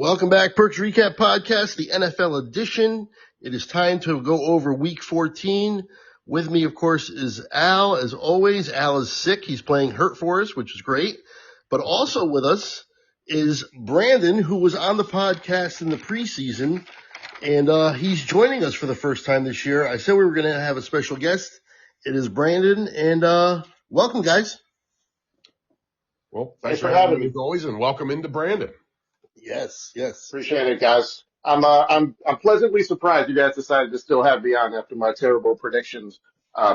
Welcome back, PERK'S reCAP podcast, the NFL edition. It is time to go over week 14. With me, of course, is Al. As always, Al is sick. He's playing hurt for us, which is great. But also with us is Brandon, who was on the podcast in the preseason, and he's joining us for the first time this year. I said we were going to have a special guest. It is Brandon, and welcome, guys. Well, thanks for having me as always, and welcome into Brandon. Yes. Appreciate it, guys. I'm pleasantly surprised you guys decided to still have me on after my terrible predictions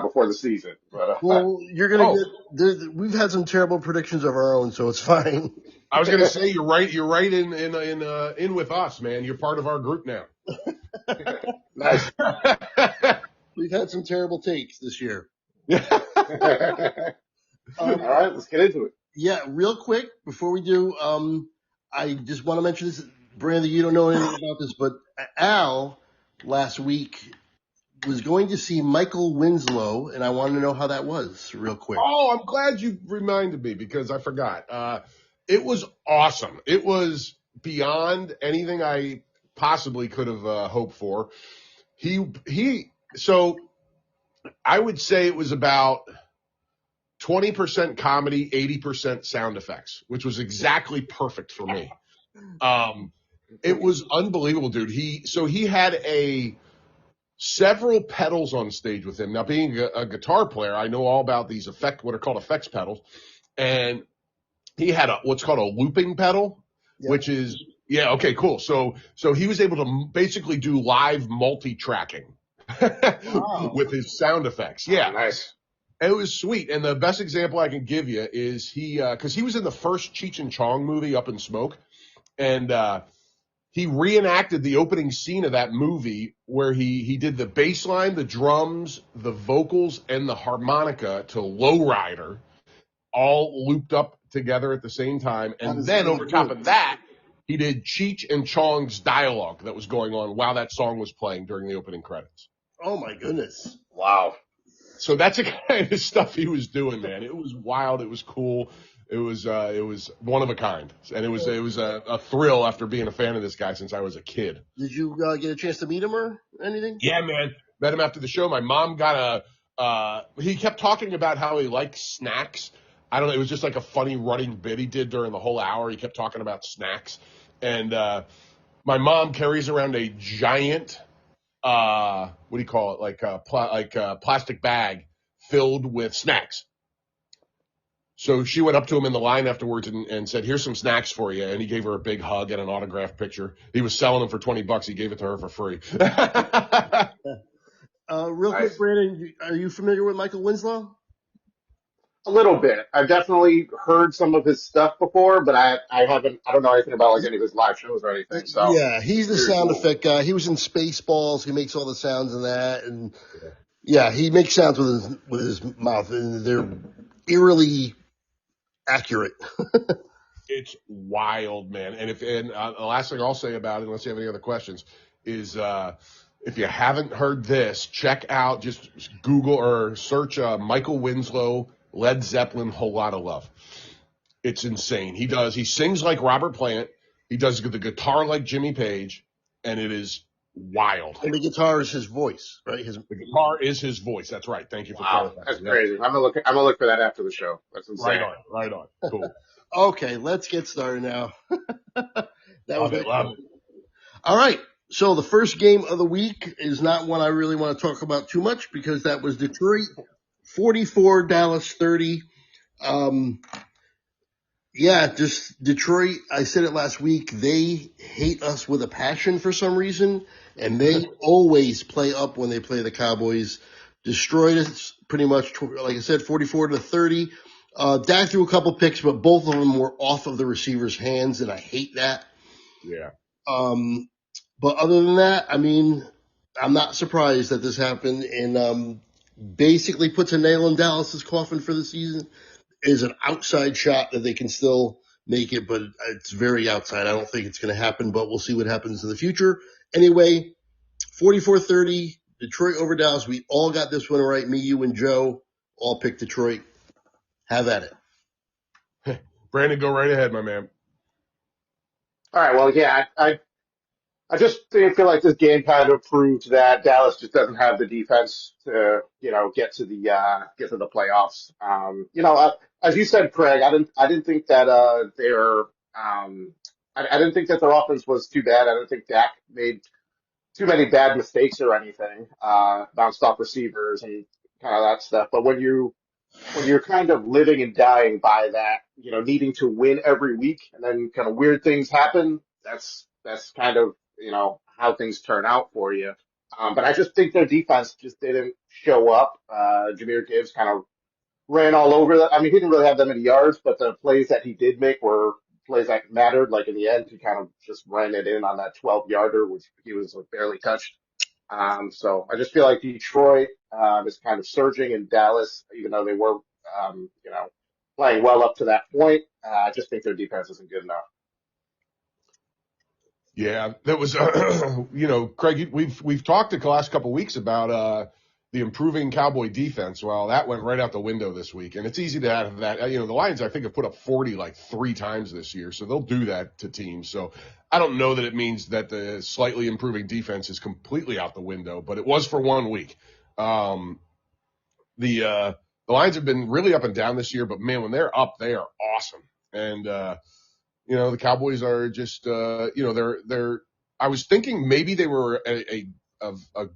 before the season. But well, you're gonna get. We've had some terrible predictions of our own, so it's fine. I was gonna say you're right. You're right in with us, man. You're part of our group now. Nice. We've had some terrible takes this year. All right, let's get into it. Yeah, real quick before we do, I just want to mention this, Brandon. You don't know anything about this, but Al last week was going to see Michael Winslow, and I wanted to know how that was, real quick. Oh, I'm glad you reminded me because I forgot. It was awesome. It was beyond anything I possibly could have hoped for. So I would say it was about 20% comedy, 80% sound effects, which was exactly perfect for me. It was unbelievable, dude. He had several pedals on stage with him. Now, being a guitar player, I know all about these what are called effects pedals. And he had what's called a looping pedal, which is, okay, cool. So he was able to basically do live multi-tracking with his sound effects. Yeah. Nice. It was sweet. And the best example I can give you is because he was in the first Cheech and Chong movie, Up in Smoke. And he reenacted the opening scene of that movie where he did the bass line, the drums, the vocals, and the harmonica to Lowrider, all looped up together at the same time. And then over top of that, he did Cheech and Chong's dialogue that was going on while that song was playing during the opening credits. Oh, my goodness. Wow. So that's the kind of stuff he was doing, man. It was wild. It was cool. It was one of a kind, and it was a thrill after being a fan of this guy since I was a kid. Did you get a chance to meet him or anything? Yeah, man. Met him after the show. My mom got he kept talking about how he likes snacks. I don't know. It was just like a funny running bit he did during the whole hour. He kept talking about snacks, and my mom carries around a giant. What do you call it? Like a plastic bag filled with snacks. So she went up to him in the line afterwards and said, "Here's some snacks for you." And he gave her a big hug and an autographed picture. He was selling them for $20. He gave it to her for free. Real quick, Brandon, are you familiar with Michael Winslow? A little bit. I've definitely heard some of his stuff before, but I don't know anything about like any of his live shows or anything. So yeah, he's the sound effect guy. He was in Spaceballs. He makes all the sounds in that, and he makes sounds with his mouth, and they're eerily accurate. It's wild, man. And the last thing I'll say about it, unless you have any other questions, is if you haven't heard this, check out, just Google or search Michael Winslow, Led Zeppelin, Whole Lotta Love. It's insane. He sings like Robert Plant. He does the guitar like Jimmy Page, and it is wild. And the guitar is his voice, right? The guitar is his voice. That's right. Thank you for clarifying. That's crazy. I'm gonna look for that after the show. That's insane. Right on. Cool. Okay, let's get started now. Love it. All right. So the first game of the week is not one I really want to talk about too much because that was Detroit 44, Dallas 30. Just Detroit. I said it last week. They hate us with a passion for some reason, and they always play up when they play the Cowboys. Destroyed us pretty much, like I said, 44-30. Dak threw a couple picks, but both of them were off of the receiver's hands, and I hate that. Yeah. But other than that, I mean, I'm not surprised that this happened, and basically puts a nail in Dallas's coffin for the season. Is an outside shot that they can still make it, but it's very outside. I don't think it's going to happen, but we'll see what happens in the future. Anyway, 44-30, Detroit over Dallas. We all got this one right. Me, you, and Joe all picked Detroit. Have at it. Brandon, go right ahead, my man. All right. Well, yeah, I just feel like this game kind of proved that Dallas just doesn't have the defense to, get to the playoffs. As you said, Craig, I didn't think that, I didn't think that their offense was too bad. I didn't think Dak made too many bad mistakes or anything, bounced off receivers and kind of that stuff. But when you're kind of living and dying by that, needing to win every week and then kind of weird things happen, that's kind of, how things turn out for you. But I just think their defense just didn't show up. Jameer Gibbs kind of ran all over that. I mean, he didn't really have that many yards, but the plays that he did make were plays that mattered. Like in the end, he kind of just ran it in on that 12-yarder, which he was barely touched. So I just feel like Detroit is kind of surging, and Dallas, even though they were, playing well up to that point, I just think their defense isn't good enough. Yeah, that was, Craig, we've talked the last couple of weeks about the improving Cowboy defense. Well, that went right out the window this week, and it's easy to have that. The Lions, I think, have put up 40 like 3 times this year, so they'll do that to teams. So I don't know that it means that the slightly improving defense is completely out the window, but it was for 1 week. The Lions have been really up and down this year, but man, when they're up, they are awesome. And the Cowboys are just, they're. I was thinking maybe they were a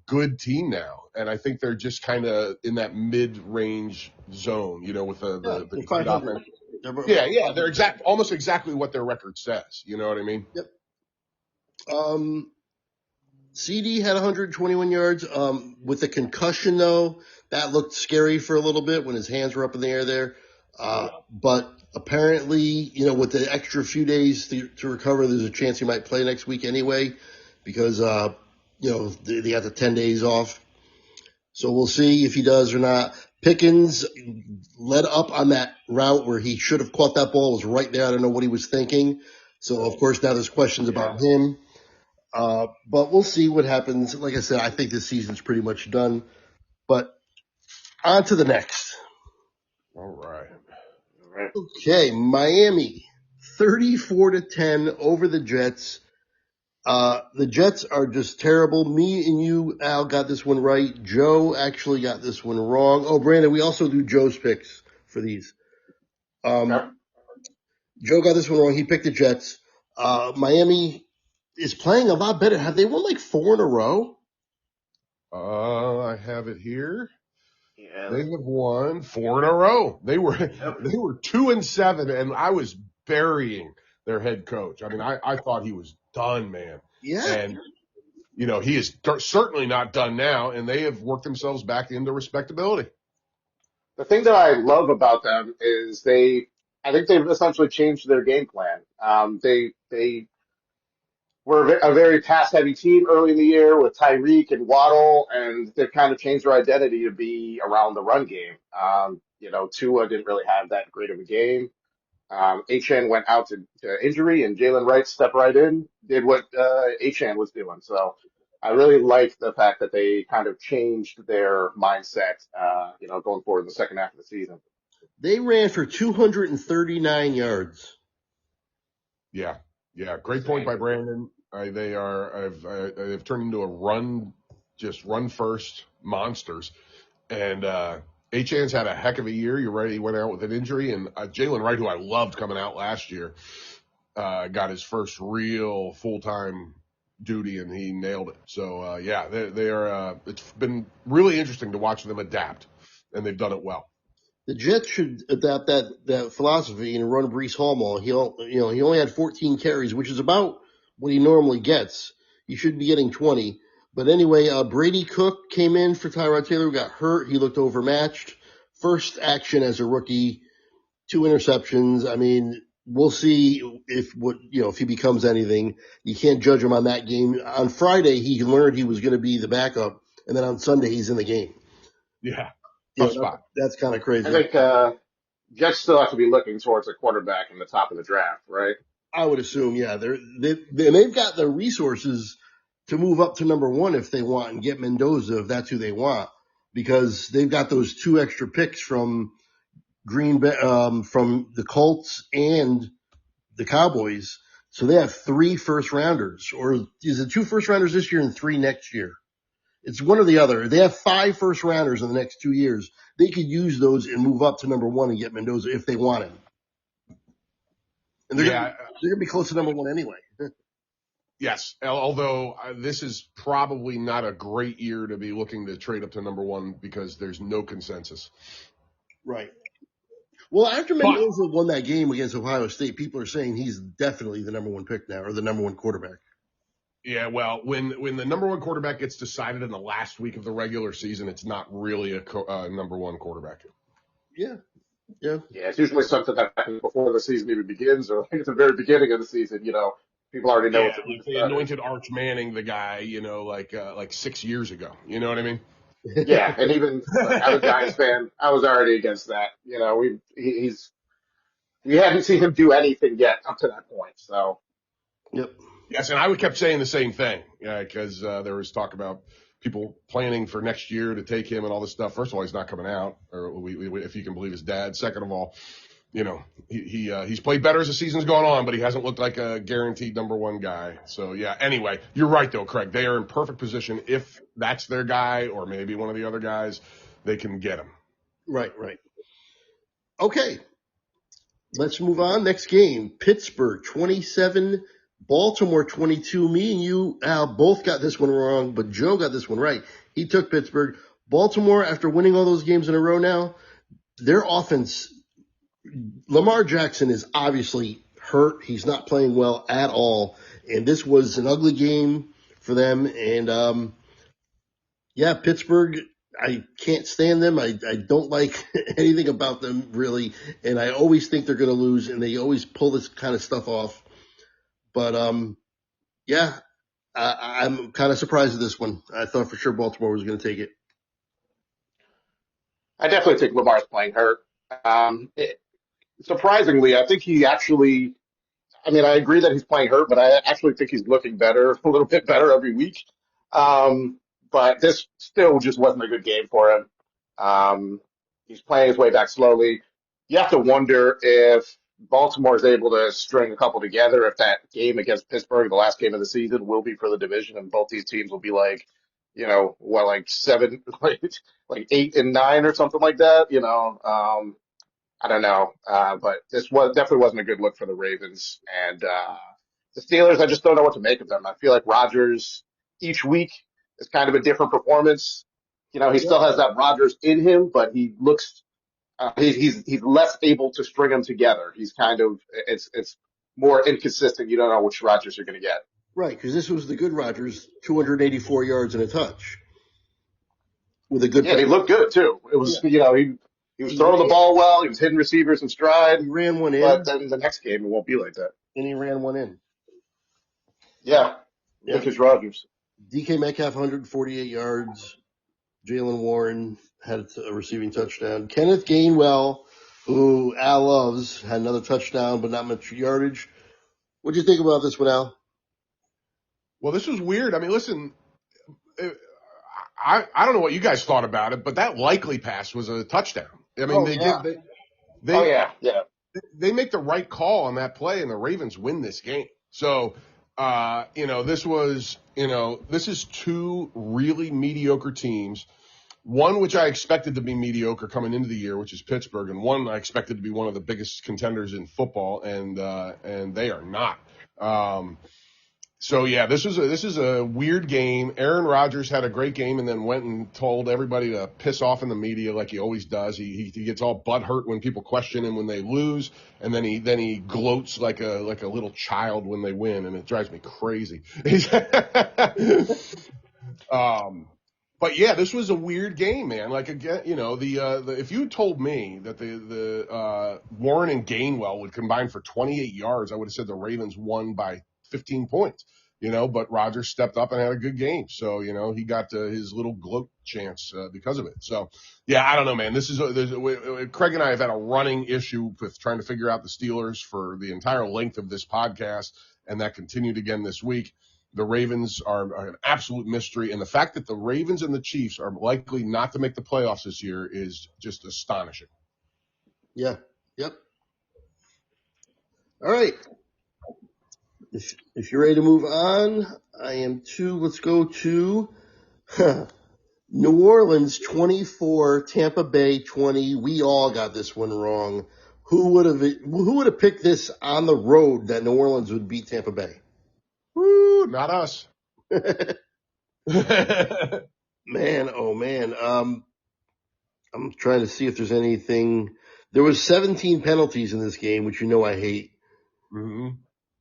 good team now, and I think they're just kind of in that mid-range zone, with the good offense. Yeah, they're almost exactly what their record says. You know what I mean? Yep. CD had 121 yards. With the concussion, though, that looked scary for a little bit when his hands were up in the air there. But apparently, with the extra few days to recover, there's a chance he might play next week anyway because, they got the 10 days off. So we'll see if he does or not. Pickens led up on that route where he should have caught that ball. It was right there. I don't know what he was thinking. So, of course, now there's questions about him. But we'll see what happens. Like I said, I think this season's pretty much done. But on to the next. All right. Okay, Miami, 34-10 over the Jets. The Jets are just terrible. Me and you, Al, got this one right. Joe actually got this one wrong. Oh, Brandon, we also do Joe's picks for these. Joe got this one wrong. He picked the Jets. Miami is playing a lot better. Have they won like 4 in a row? I have it here. Yeah. They have won 4 in a row. They were 2-7, and I was burying their head coach. I mean, I thought he was done, man. Yeah. And he is certainly not done now, and they have worked themselves back into respectability. The thing that I love about them is I think they've essentially changed their game plan. They were a very pass-heavy team early in the year with Tyreek and Waddle, and they've kind of changed their identity to be around the run game. Tua didn't really have that great of a game. Achane went out to injury, and Jalen Wright stepped right in, did what Achane was doing. So I really like the fact that they kind of changed their mindset, going forward in the second half of the season. They ran for 239 yards. Yeah. Great point by Brandon. They've turned into a run first monsters. And Achane's had a heck of a year. You're right. He went out with an injury, and Jalen Wright, who I loved coming out last year, got his first real full-time duty, and he nailed it. So, they are. It's been really interesting to watch them adapt, and they've done it well. The Jets should adapt that philosophy and run Breece Hall more. He only had 14 carries, which is about what he normally gets. He should be getting 20. But anyway, Brady Cook came in for Tyrod Taylor, who got hurt. He looked overmatched. First action as a rookie, 2 interceptions. I mean, we'll see if he becomes anything. You can't judge him on that game. On Friday, he learned he was going to be the backup, and then on Sunday, he's in the game. Yeah. That's kind of crazy. I think Jets still have to be looking towards a quarterback in the top of the draft, right? I would assume, yeah. They've got the resources to move up to number 1 if they want and get Mendoza if that's who they want, because they've got those 2 extra picks from from the Colts and the Cowboys. So they have 3 first rounders, or is it 2 first rounders this year and 3 next year? It's one or the other. They have 5 first rounders in the next 2 years. They could use those and move up to number 1 and get Mendoza if they want him. And they're going to be close to number 1 anyway. Yes, although this is probably not a great year to be looking to trade up to number 1 because there's no consensus. Right. Well, after Mendoza won that game against Ohio State, people are saying he's definitely the number 1 pick now, or the number 1 quarterback. Yeah, well, when the number 1 quarterback gets decided in the last week of the regular season, it's not really a number 1 quarterback. Yeah. Yeah, it's usually something that happens before the season even begins, or like at the very beginning of the season. People already know. Yeah, like they anointed Arch Manning the guy, like 6 years ago. You know what I mean? Yeah, and even as a Giants fan, I was already against that. We hadn't seen him do anything yet up to that point. So. Yep. Yes, and I kept saying the same thing, because there was talk about people planning for next year to take him and all this stuff. First of all, he's not coming out, or if you can believe his dad. Second of all, he's played better as the season's gone on, but he hasn't looked like a guaranteed number 1 guy. So yeah. Anyway, you're right though, Craig. They are in perfect position. If that's their guy, or maybe one of the other guys, they can get him. Right. Okay. Let's move on. Next game, Pittsburgh 27, Baltimore 22. Me and you, Al, both got this one wrong, but Joe got this one right. He took Pittsburgh. Baltimore, after winning all those games in a row now, their offense, Lamar Jackson is obviously hurt. He's not playing well at all. And this was an ugly game for them. And, Pittsburgh, I can't stand them. I don't like anything about them, really. And I always think they're going to lose, and they always pull this kind of stuff off. But, I'm kind of surprised at this one. I thought for sure Baltimore was going to take it. I definitely think Lamar's playing hurt. Surprisingly, I think he actually, I agree that he's playing hurt, but I actually think he's looking better, a little bit better every week. But this still just wasn't a good game for him. He's playing his way back slowly. You have to wonder if Baltimore is able to string a couple together, if that game against Pittsburgh, the last game of the season, will be for the division, and both these teams will be like 7, like 8 and 9 or something like that. I don't know. But this definitely wasn't a good look for the Ravens. And the Steelers, I just don't know what to make of them. I feel like Rodgers each week is kind of a different performance. He still has that Rodgers in him, but he looks he's less able to string them together. He's kind of it's more inconsistent. You don't know which Rodgers you're going to get. Right, because this was the good Rodgers, 284 yards and a touch. With a good he looked good too. It was he was throwing the ball well. He was hitting receivers in stride. He ran one in. But then the next game, it won't be like that. And he ran one in. Yeah. Vintage Rodgers. DK Metcalf, 148 yards. Jalen Warren had a receiving touchdown. Kenneth Gainwell, who Al loves, had another touchdown, but not much yardage. What do you think about this one, Al? Well, this was weird. Listen, I don't know what you guys thought about it, but that likely pass was a touchdown. They make the right call on that play, and the Ravens win this game. So, this is 2 really mediocre teams. One which I expected to be mediocre coming into the year, which is Pittsburgh, and one I expected to be one of the biggest contenders in football, and they are not. This is a weird game. Aaron Rodgers had a great game and then went and told everybody to piss off in the media like he always does. He gets all butthurt when people question him when they lose, and then he gloats like a little child when they win, and it drives me crazy. But yeah, this was a weird game, man. Like again, if you told me that the Warren and Gainwell would combine for 28 yards, I would have said the Ravens won by 15 points. But Rodgers stepped up and had a good game. So, he got his little gloat chance because of it. So, yeah, I don't know, man. Craig and I have had a running issue with trying to figure out the Steelers for the entire length of this podcast, and that continued again this week. The Ravens are an absolute mystery, and the fact that the Ravens and the Chiefs are likely not to make the playoffs this year is just astonishing. Yeah. Yep. All right. If you're ready to move on, I am too. Let's go to New Orleans 24, Tampa Bay 20. We all got this one wrong. Who would have picked this on the road that New Orleans would beat Tampa Bay? Woo, not us. Man, oh man. I'm trying to see if there's anything. There was 17 penalties in this game, which I hate. Mm-hmm.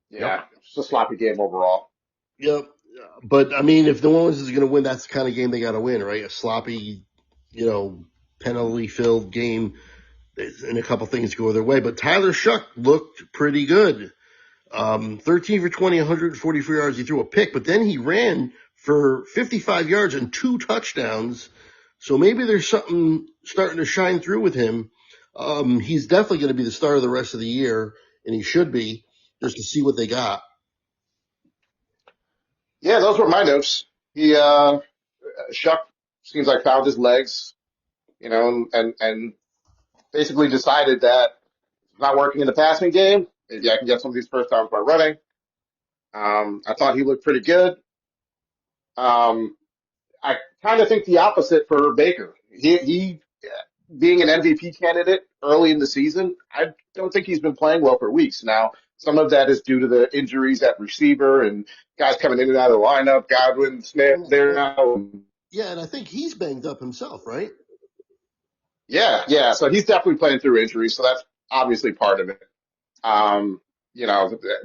Yeah, it's a sloppy game overall. Yep. But I mean, if New Orleans is going to win, that's the kind of game they got to win, right? A sloppy, penalty-filled game, and a couple things go their way. But Tyler Shuck looked pretty good. 13 for 20, 144 yards. He threw a pick, but then he ran for 55 yards and 2 touchdowns. So maybe there's something starting to shine through with him. He's definitely going to be the starter the rest of the year, and he should be, just to see what they got. Yeah, those were my notes. Shuck seems like found his legs, and basically decided that it's not working in the passing game. Maybe I can get some of these first downs by running. I thought he looked pretty good. I kind of think the opposite for Baker. He being an MVP candidate early in the season, I don't think he's been playing well for weeks now. Some of that is due to the injuries at receiver and guys coming in and out of the lineup. Godwin, Smith, there now. Yeah, and I think he's banged up himself, right? Yeah. So he's definitely playing through injuries. So that's obviously part of it.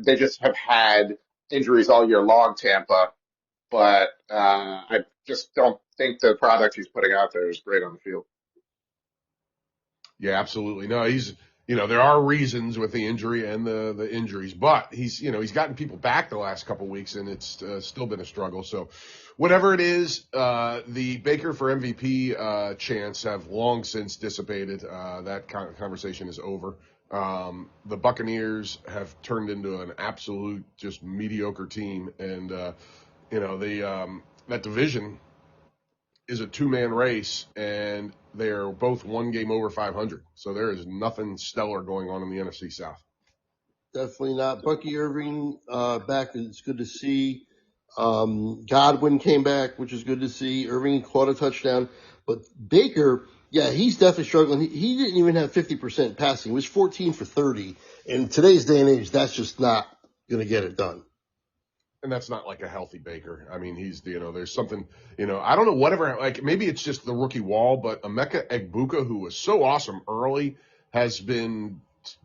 They just have had injuries all year long, Tampa. But I just don't think the product he's putting out there is great on the field. Yeah, absolutely. No, there are reasons with the injury and the injuries, but he's gotten people back the last couple of weeks, and it's still been a struggle. So whatever it is, the Baker for MVP chants have long since dissipated. That kind of conversation is over. The Buccaneers have turned into an absolute just mediocre team, and that division is a 2-man race, and they're both one game over 500. So there is nothing stellar going on in the NFC South. Definitely not. Bucky Irving back. It's good to see. Godwin came back, which is good to see. Irving caught a touchdown. But Baker, yeah, he's definitely struggling. He didn't even have 50% passing. It was 14 for 30. In today's day and age, that's just not going to get it done. And that's not like a healthy Baker. I mean, there's something, I don't know, whatever, like maybe it's just the rookie wall, but Emeka Egbuka, who was so awesome early, has been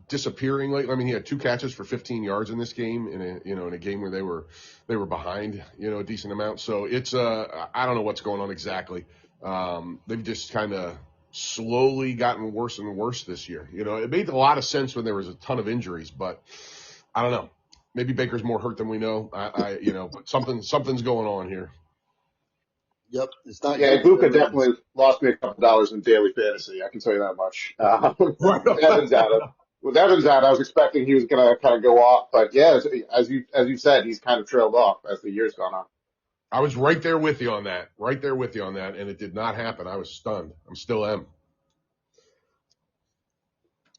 disappearing lately. I mean, he had 2 catches for 15 yards in this game in a game where they were behind, a decent amount. So it's, I don't know what's going on exactly. They've just kind of slowly gotten worse and worse this year. It made a lot of sense when there was a ton of injuries, but I don't know. Maybe Baker's more hurt than we know. But something's going on here. Yep, it's not. Yeah, Ibuka definitely lost me a couple dollars in daily fantasy. I can tell you that much. With Evans out, I was expecting he was going to kind of go off, but yeah, as you said, he's kind of trailed off as the year's gone on. I was right there with you on that, and it did not happen. I was stunned. I'm still am.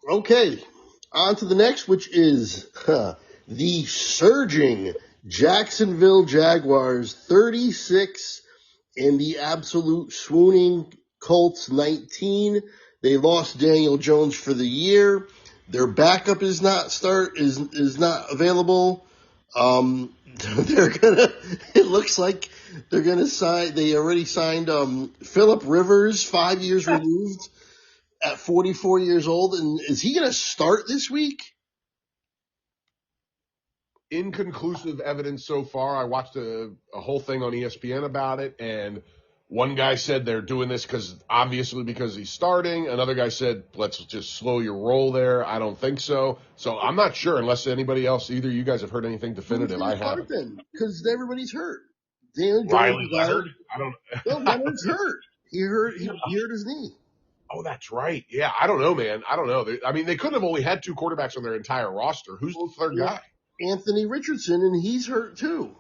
Okay, on to the next, which is the surging Jacksonville Jaguars 36 and the absolute swooning Colts 19. They lost Daniel Jones for the year. Their backup is not available. It looks like they're gonna sign. They already signed Phillip Rivers, 5 years removed, at 44 years old, and is he gonna start this week? Inconclusive evidence so far. I watched a whole thing on ESPN about it, and one guy said they're doing this because he's starting. Another guy said, let's just slow your roll there. I don't think so. So I'm not sure unless anybody else, either you guys have heard anything definitive. I haven't. Because everybody's hurt. Riley Leonard? I don't know. Leonard's hurt. He hurt his knee. Oh, that's right. Yeah, I don't know, man. I don't know. They could have only had 2 quarterbacks on their entire roster. Who's the third guy? Anthony Richardson, and he's hurt too.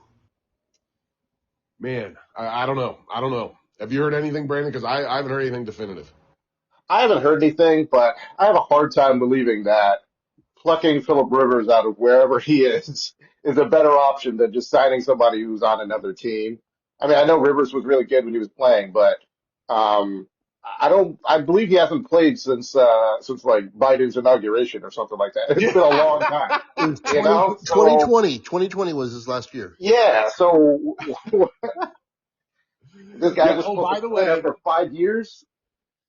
Man, I don't know. Have you heard anything, Brandon? Because I haven't heard anything definitive. I haven't heard anything, but I have a hard time believing that plucking Phillip Rivers out of wherever he is is a better option than just signing somebody who's on another team. I mean, I know Rivers was really good when he was playing, but I believe he hasn't played since like Biden's inauguration or something like that. It's been a long time, It was you know? So 2020. 2020 was his last year. yeah, so this guy Yeah. was Oh, supposed by to the play way, for 5 years.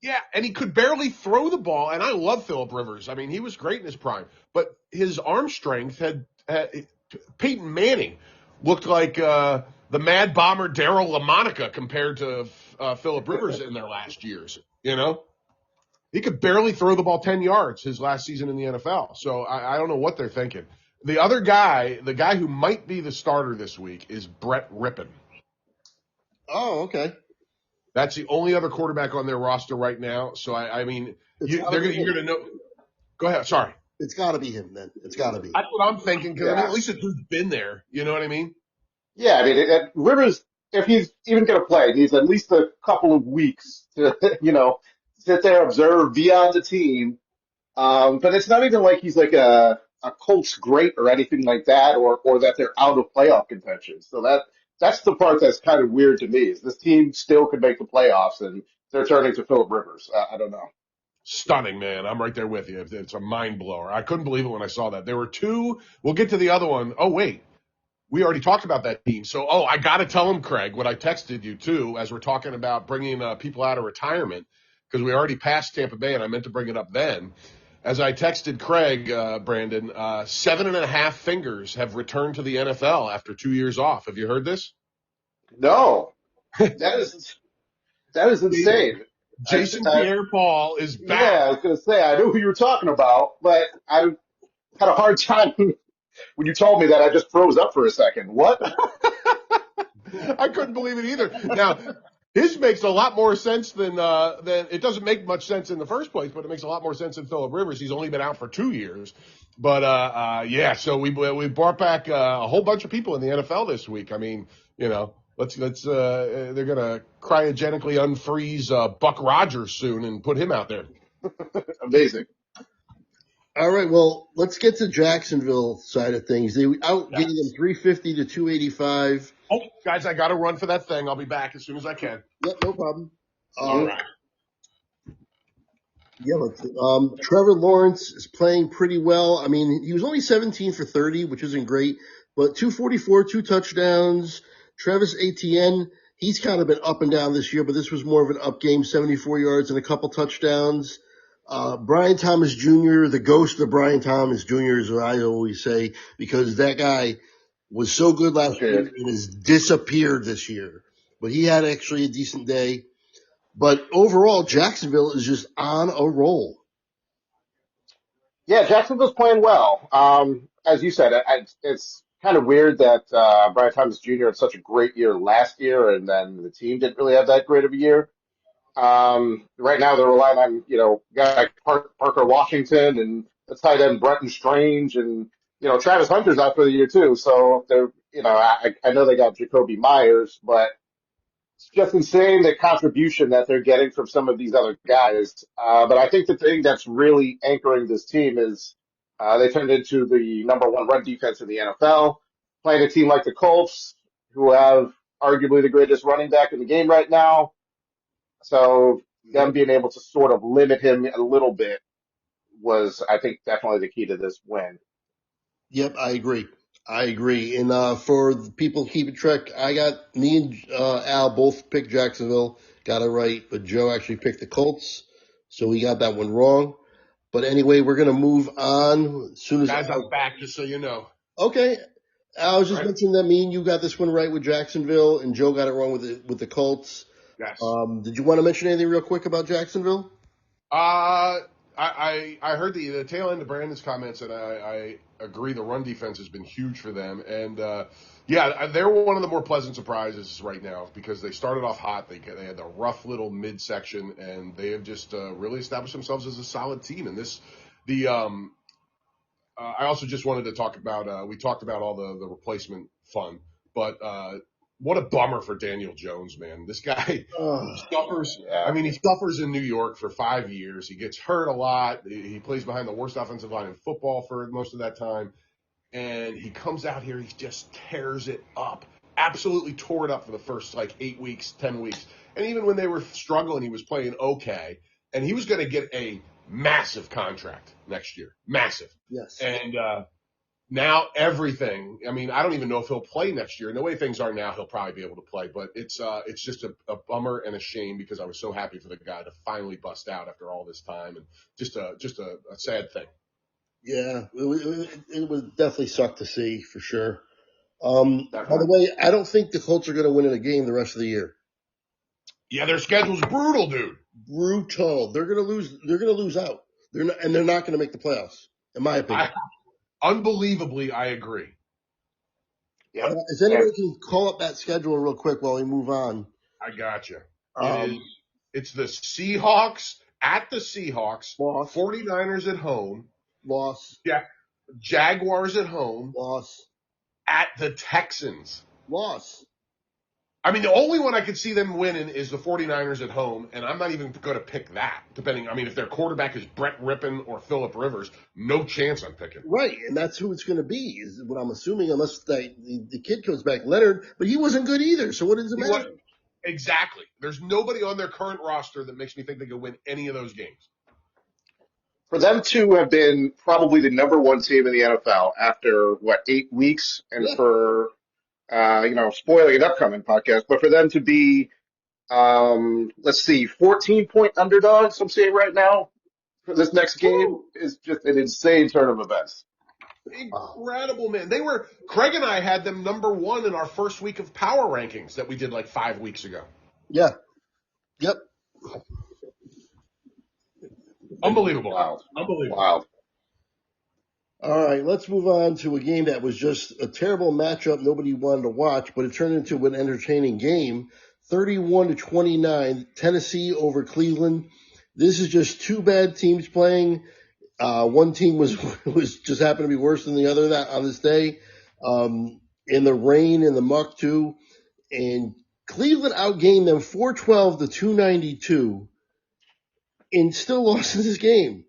yeah, and he could barely throw the ball. And I love Phillip Rivers. I mean, he was great in his prime, but his arm strength had Peyton Manning looked like the Mad Bomber Daryl LaMonica compared to Phillip Rivers in their last years. You know, he could barely throw the ball 10 yards his last season in the NFL. So I don't know what they're thinking. The other guy, the guy who might be the starter this week, is Brett Rippon. Oh, okay. That's the only other quarterback on their roster right now. So I mean, you're gonna know. Go ahead. Sorry. It's got to be him then. It's got to be. That's what I'm thinking. Because I mean, Yeah. at least the dude's been there. You know what I mean? Yeah, I mean, Rivers, if he's even going to play, needs at least a couple of weeks to, sit there, observe, be on the team. But it's not even like he's like a Colts great or anything like that, or that they're out of playoff contention. So that's the part that's kind of weird to me is this team still could make the playoffs and they're turning to Phillip Rivers. I don't know. Stunning, man. I'm right there with you. It's a mind blower. I couldn't believe it when I saw that. There were two. We'll get to the other one. Oh, wait. We already talked about that team. So, I got to tell him, Craig, what I texted you, too, as we're talking about bringing people out of retirement, because we already passed Tampa Bay, and I meant to bring it up then. As I texted Craig, Brandon, 7.5 fingers have returned to the NFL after 2 years off. Have you heard this? No, that is insane. Jason Pierre-Paul is back. Yeah, I was going to say, I knew who you were talking about, but I had a hard time when you told me that. I just froze up for a second. What? I couldn't believe it either. Now, his makes a lot more sense than it doesn't make much sense in the first place, but it makes a lot more sense than Phillip Rivers. He's only been out for 2 years. But, yeah, so we brought back a whole bunch of people in the NFL this week. I mean, let's they're going to cryogenically unfreeze Buck Rogers soon and put him out there. Amazing. All right, well, let's get to Jacksonville side of things. They outgained them 350 to 285. Oh, guys, I got to run for that thing. I'll be back as soon as I can. Yep, no problem. All right. Yeah, but Trevor Lawrence is playing pretty well. I mean, he was only 17 for 30, which isn't great, but 244, 2 touchdowns. Travis Etienne, he's kind of been up and down this year, but this was more of an up game, 74 yards and a couple touchdowns. Brian Thomas Jr., the ghost of Brian Thomas Jr. is what I always say, because that guy was so good last year and has disappeared this year. But he had actually a decent day. But overall, Jacksonville is just on a roll. Yeah, Jacksonville's playing well. As you said, it's kind of weird that Brian Thomas Jr. had such a great year last year, and then the team didn't really have that great of a year. Right now they're relying on, guys like Parker Washington and the tight end Brenton Strange, and Travis Hunter's out for the year too. So they're, I know they got Jacoby Myers, but it's just insane the contribution that they're getting from some of these other guys. But I think the thing that's really anchoring this team is they turned into the number one run defense in the NFL, playing a team like the Colts, who have arguably the greatest running back in the game right now. So them being able to sort of limit him a little bit was, I think, definitely the key to this win. Yep, I agree. And for the people keeping track, me and Al both picked Jacksonville, got it right, but Joe actually picked the Colts, so we got that one wrong. But anyway, we're going to move on as soon as Guys, I'm back, just so you know. Okay. I was just mentioning that me and you got this one right with Jacksonville, and Joe got it wrong with the Colts. Yes. Did you want to mention anything real quick about Jacksonville? I heard the tail end of Brandon's comments, and I agree. The run defense has been huge for them, and they're one of the more pleasant surprises right now because they started off hot. They had the rough little midsection, and they have just really established themselves as a solid team. And I also just wanted to talk about. We talked about all the replacement fun, but what a bummer for Daniel Jones, man. This guy suffers. Yeah. I mean, he suffers in New York for 5 years. He gets hurt a lot. He plays behind the worst offensive line in football for most of that time. and he comes out here, he just tears it up. Absolutely tore it up for the first 8 weeks, 10 weeks. And even when they were struggling, he was playing okay. And he was going to get a massive contract next year. Massive. Yes. And now everything, I don't even know if he'll play next year. And the way things are now, he'll probably be able to play. But it's just a bummer and a shame because I was so happy for the guy to finally bust out after all this time. And just a sad thing. Yeah, it would definitely suck to see for sure. By the way, I don't think the Colts are going to win in a game the rest of the year. Yeah, their schedule's brutal, dude. Brutal. They're going to lose. They're going to lose out. They're not going to make the playoffs, in my opinion. Unbelievably, I agree. Yep. Is anyone can call up that schedule real quick while we move on? I got you. It's the Seahawks at the Seahawks, loss. 49ers at home, Loss. Jaguars at home, Loss. at the Texans. Loss. The only one I could see them winning is the 49ers at home, and I'm not even going to pick that, depending. If their quarterback is Brett Rippon or Phillip Rivers, no chance I'm picking. Right, and that's who it's going to be, is what I'm assuming, unless the kid comes back, Leonard, but he wasn't good either, so what does it matter? Exactly. There's nobody on their current roster that makes me think they could win any of those games. For them to have been probably the number one team in the NFL after, 8 weeks, and for, spoiling an upcoming podcast, but for them to be, 14-point underdogs, I'm saying right now, for this next game is just an insane turn of events. Incredible, man. Craig and I had them number one in our first week of power rankings that we did 5 weeks ago. Yeah. Yep. Unbelievable. Wow. Unbelievable. Wow. All right, let's move on to a game that was just a terrible matchup nobody wanted to watch, but it turned into an entertaining game. 31-29, Tennessee over Cleveland. This is just two bad teams playing. One team was just happened to be worse than the other on this day. In the rain, in the muck too. And Cleveland outgained them 412 to 292 and still lost in this game.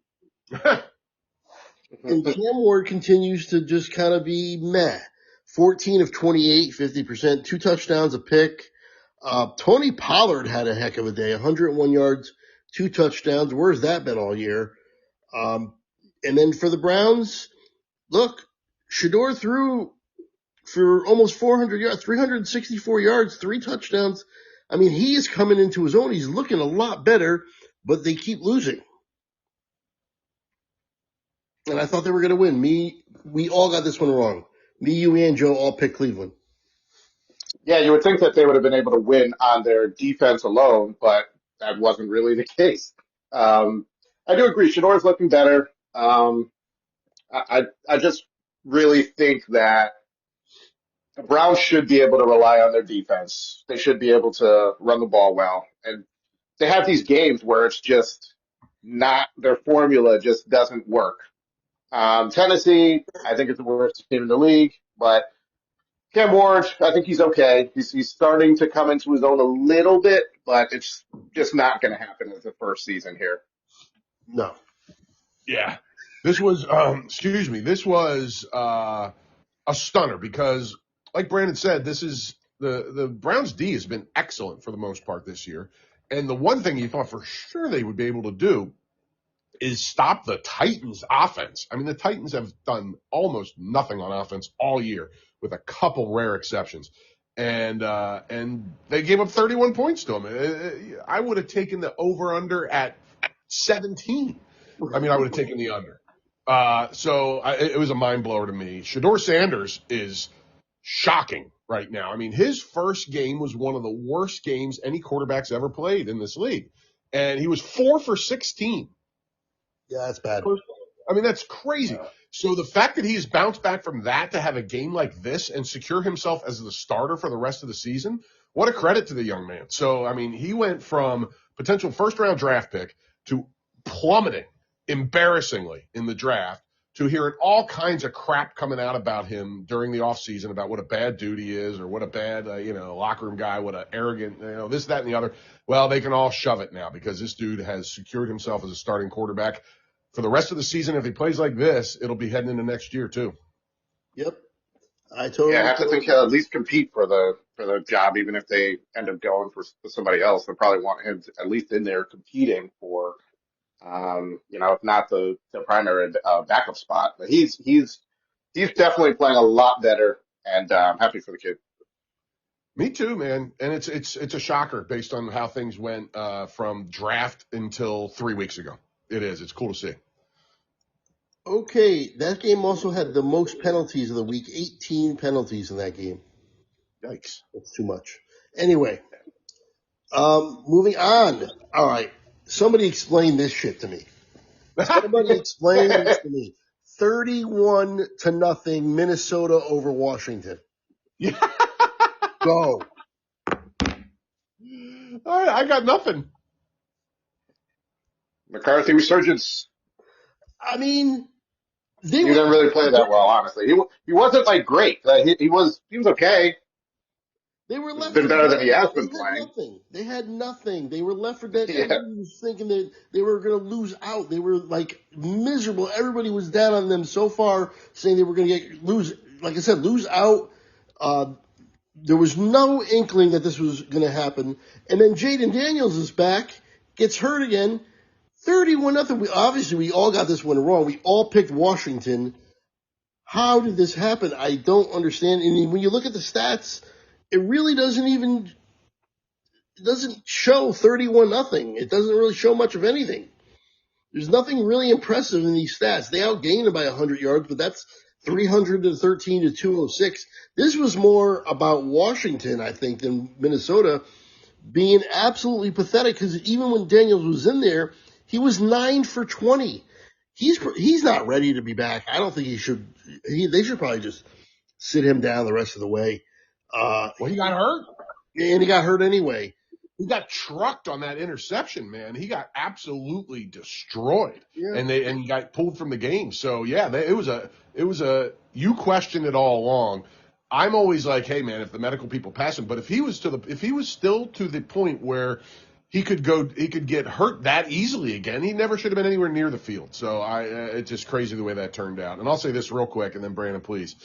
And Cam Ward continues to just kind of be meh. 14 of 28, 50%, 2 touchdowns, a pick. Tony Pollard had a heck of a day, 101 yards, 2 touchdowns. Where's that been all year? And then for the Browns, look, Shedeur threw for almost 400 yards, 364 yards, 3 touchdowns. He is coming into his own. He's looking a lot better, but they keep losing. And I thought they were going to win. We all got this one wrong. Me, you, and Joe all picked Cleveland. Yeah, you would think that they would have been able to win on their defense alone, but that wasn't really the case. I do agree. Shedeur's looking better. I just really think that the Browns should be able to rely on their defense. They should be able to run the ball well. And they have these games where it's just not, their formula just doesn't work. Tennessee, I think, is the worst team in the league, but Cam Ward, I think he's okay. He's starting to come into his own a little bit, but it's just not going to happen as the first season here. No. Yeah. This was, this was a stunner because, like Brandon said, this is the Browns D has been excellent for the most part this year. And the one thing you thought for sure they would be able to do is stop the Titans offense. The Titans have done almost nothing on offense all year with a couple rare exceptions. And they gave up 31 points to them. I would have taken the over-under at 17. I would have taken the under. It was a mind blower to me. Shedeur Sanders is shocking right now. His first game was one of the worst games any quarterback's ever played in this league. And he was 4 for 16. Yeah, that's bad. That's crazy. So the fact that he's bounced back from that to have a game like this and secure himself as the starter for the rest of the season, what a credit to the young man. So, he went from potential first-round draft pick to plummeting embarrassingly in the draft to hearing all kinds of crap coming out about him during the offseason about what a bad dude he is or what a bad, locker room guy, what an arrogant, this, that, and the other. Well, they can all shove it now because this dude has secured himself as a starting quarterback. For the rest of the season, if he plays like this, it'll be heading into next year too. Yep. I Yeah, I totally have to think agree. he'll at least compete for the job, even if they end up going for somebody else. They'll probably want him to, at least in there competing for, if not the primary backup spot. But he's definitely playing a lot better, and I'm happy for the kid. Me too, man. And it's a shocker based on how things went from draft until 3 weeks ago. It is. It's cool to see. Okay, that game also had the most penalties of the week. 18 penalties in that game. Yikes. That's too much. Anyway, moving on. All right, somebody explain this shit to me. Somebody explain this to me. 31-0 Minnesota over Washington. Yeah. Go. All right, I got nothing. McCarthy resurgence. I mean, they He were didn't really play that well, honestly. He wasn't like great. He was okay. they were He's left been for better than he dead. has They been had playing. nothing. They had nothing. They were left for dead. Yeah. Everybody was thinking that they were going to lose out. They were like miserable. Everybody was down on them so far, saying they were going to lose. Like I said, lose out. There was no inkling that this was going to happen. And then Jaden Daniels is back, gets hurt again. 31-0. Obviously, we all got this one wrong. We all picked Washington. How did this happen? I don't understand. And when you look at the stats, it really doesn't show 31-0. It doesn't really show much of anything. There's nothing really impressive in these stats. They outgained it by 100 yards, but that's 313 to 206. This was more about Washington, I think, than Minnesota being absolutely pathetic because even when Daniels was in there, he was 9 for 20. He's not ready to be back. I don't think he should. They should probably just sit him down the rest of the way. Well, he got hurt. And he got hurt anyway. He got trucked on that interception, man. He got absolutely destroyed, Yeah. and he got pulled from the game. So yeah, it was a you questioned it all along. I'm always like, hey man, if the medical people pass him, but if he was still to the point where he could get hurt that easily again, he never should have been anywhere near the field. So it's just crazy the way that turned out. And I'll say this real quick, and then Brandon, please.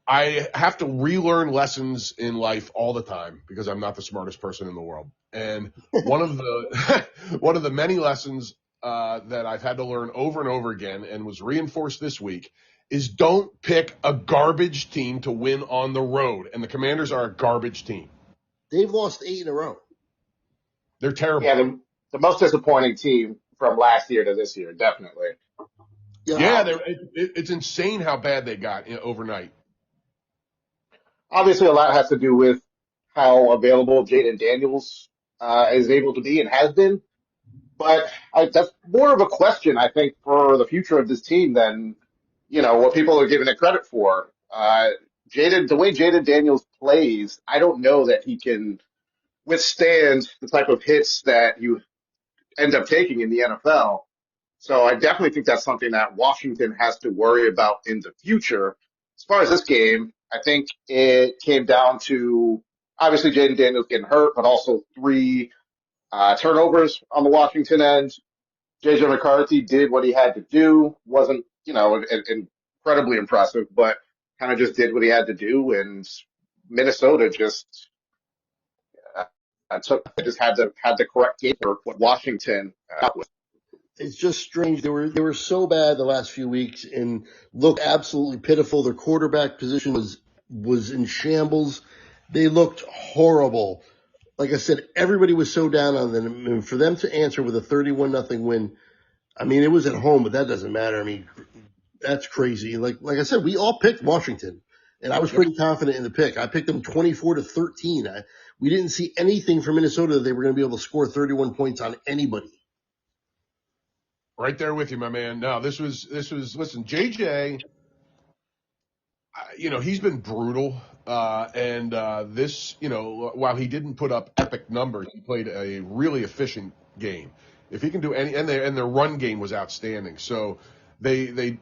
I have to relearn lessons in life all the time because I'm not the smartest person in the world. And one of the many lessons that I've had to learn over and over again and was reinforced this week is don't pick a garbage team to win on the road. And the Commanders are a garbage team. They've lost 8 in a row. They're terrible. Yeah, the most disappointing team from last year to this year, definitely. Yeah, it's insane how bad they got overnight. Obviously, a lot has to do with how available Jaden Daniels is able to be and has been. But that's more of a question, I think, for the future of this team than, what people are giving it credit for. The way Jaden Daniels plays, I don't know that he can withstand the type of hits that you end up taking in the NFL. So I definitely think that's something that Washington has to worry about in the future. As far as this game, I think it came down to obviously Jaden Daniels getting hurt, but also 3 turnovers on the Washington end. JJ McCarthy did what he had to do. Wasn't, incredibly impressive, but kind of just did what he had to do. And Minnesota just just had the correct game for what Washington with. It's just strange. They were so bad the last few weeks and looked absolutely pitiful. Their quarterback position was in shambles. They looked horrible. Like I said, everybody was so down on them. And for them to answer with a 31-0 win, I mean, it was at home, but that doesn't matter. I mean, that's crazy. Like I said, we all picked Washington, and I was pretty confident in the pick. I picked them 24-13. We didn't see anything from Minnesota that they were going to be able to score 31 points on anybody. Right there with you, my man. No, this was listen, JJ, he's been brutal. And this, while he didn't put up epic numbers, he played a really efficient game. If he can do and their run game was outstanding. So they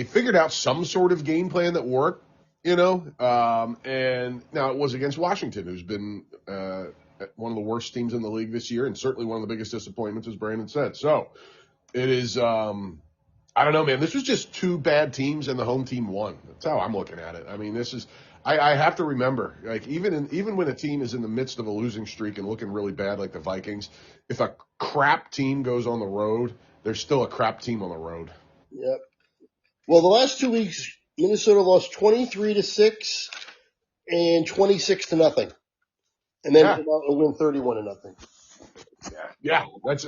figured out some sort of game plan that worked, and now it was against Washington, who's been one of the worst teams in the league this year, and certainly one of the biggest disappointments, as Brandon said. So it is I don't know, man. This was just two bad teams and the home team won. That's how I'm looking at it. I mean, this is I have to remember, like even when a team is in the midst of a losing streak and looking really bad, like the Vikings, if a crap team goes on the road, there's still a crap team on the road. Yep. Well, the last 2 weeks, Minnesota lost 23-6 and 26-0, and then come out and win 31-0. Yeah, that's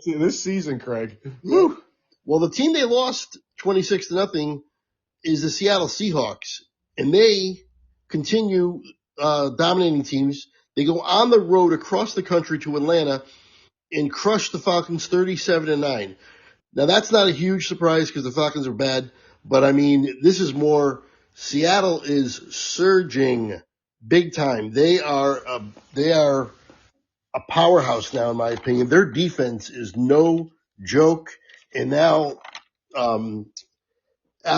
this season, Craig. Woo. Well, the team they lost 26-0 is the Seattle Seahawks, and they continue dominating teams. They go on the road across the country to Atlanta and crush the Falcons 37-9. Now, that's not a huge surprise because the Falcons are bad, but I mean, this is more Seattle is surging big time. They are a powerhouse now, in my opinion. Their defense is no joke. And now, Al,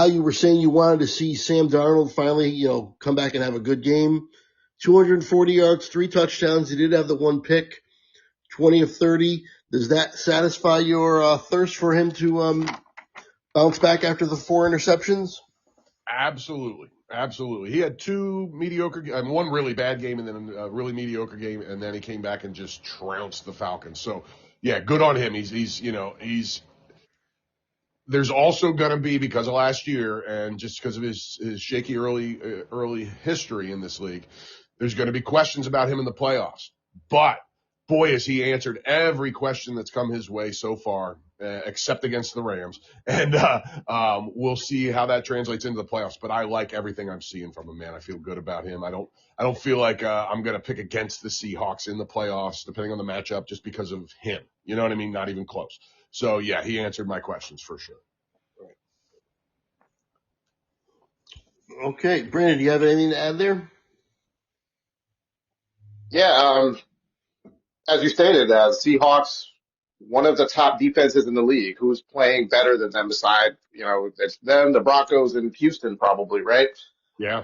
you were saying you wanted to see Sam Darnold finally, come back and have a good game. 240 yards, 3 touchdowns. He did have the 1 pick, 20 of 30. Does that satisfy your thirst for him to bounce back after the 4 interceptions? Absolutely. Absolutely. He had 2 mediocre, 1 really bad game and then a really mediocre game, and then he came back and just trounced the Falcons. So, yeah, good on him. There's also going to be, because of last year and just because of his shaky early history in this league, there's going to be questions about him in the playoffs. But, boy, has he answered every question that's come his way so far, except against the Rams. And we'll see how that translates into the playoffs. But I like everything I'm seeing from him, man. I feel good about him. I don't feel like I'm going to pick against the Seahawks in the playoffs, depending on the matchup, just because of him. You know what I mean? Not even close. So, yeah, he answered my questions for sure. Okay. Brandon, do you have anything to add there? Yeah, as you stated, Seahawks, one of the top defenses in the league. Who's playing better than them beside, it's them, the Broncos, and Houston probably, right? Yeah.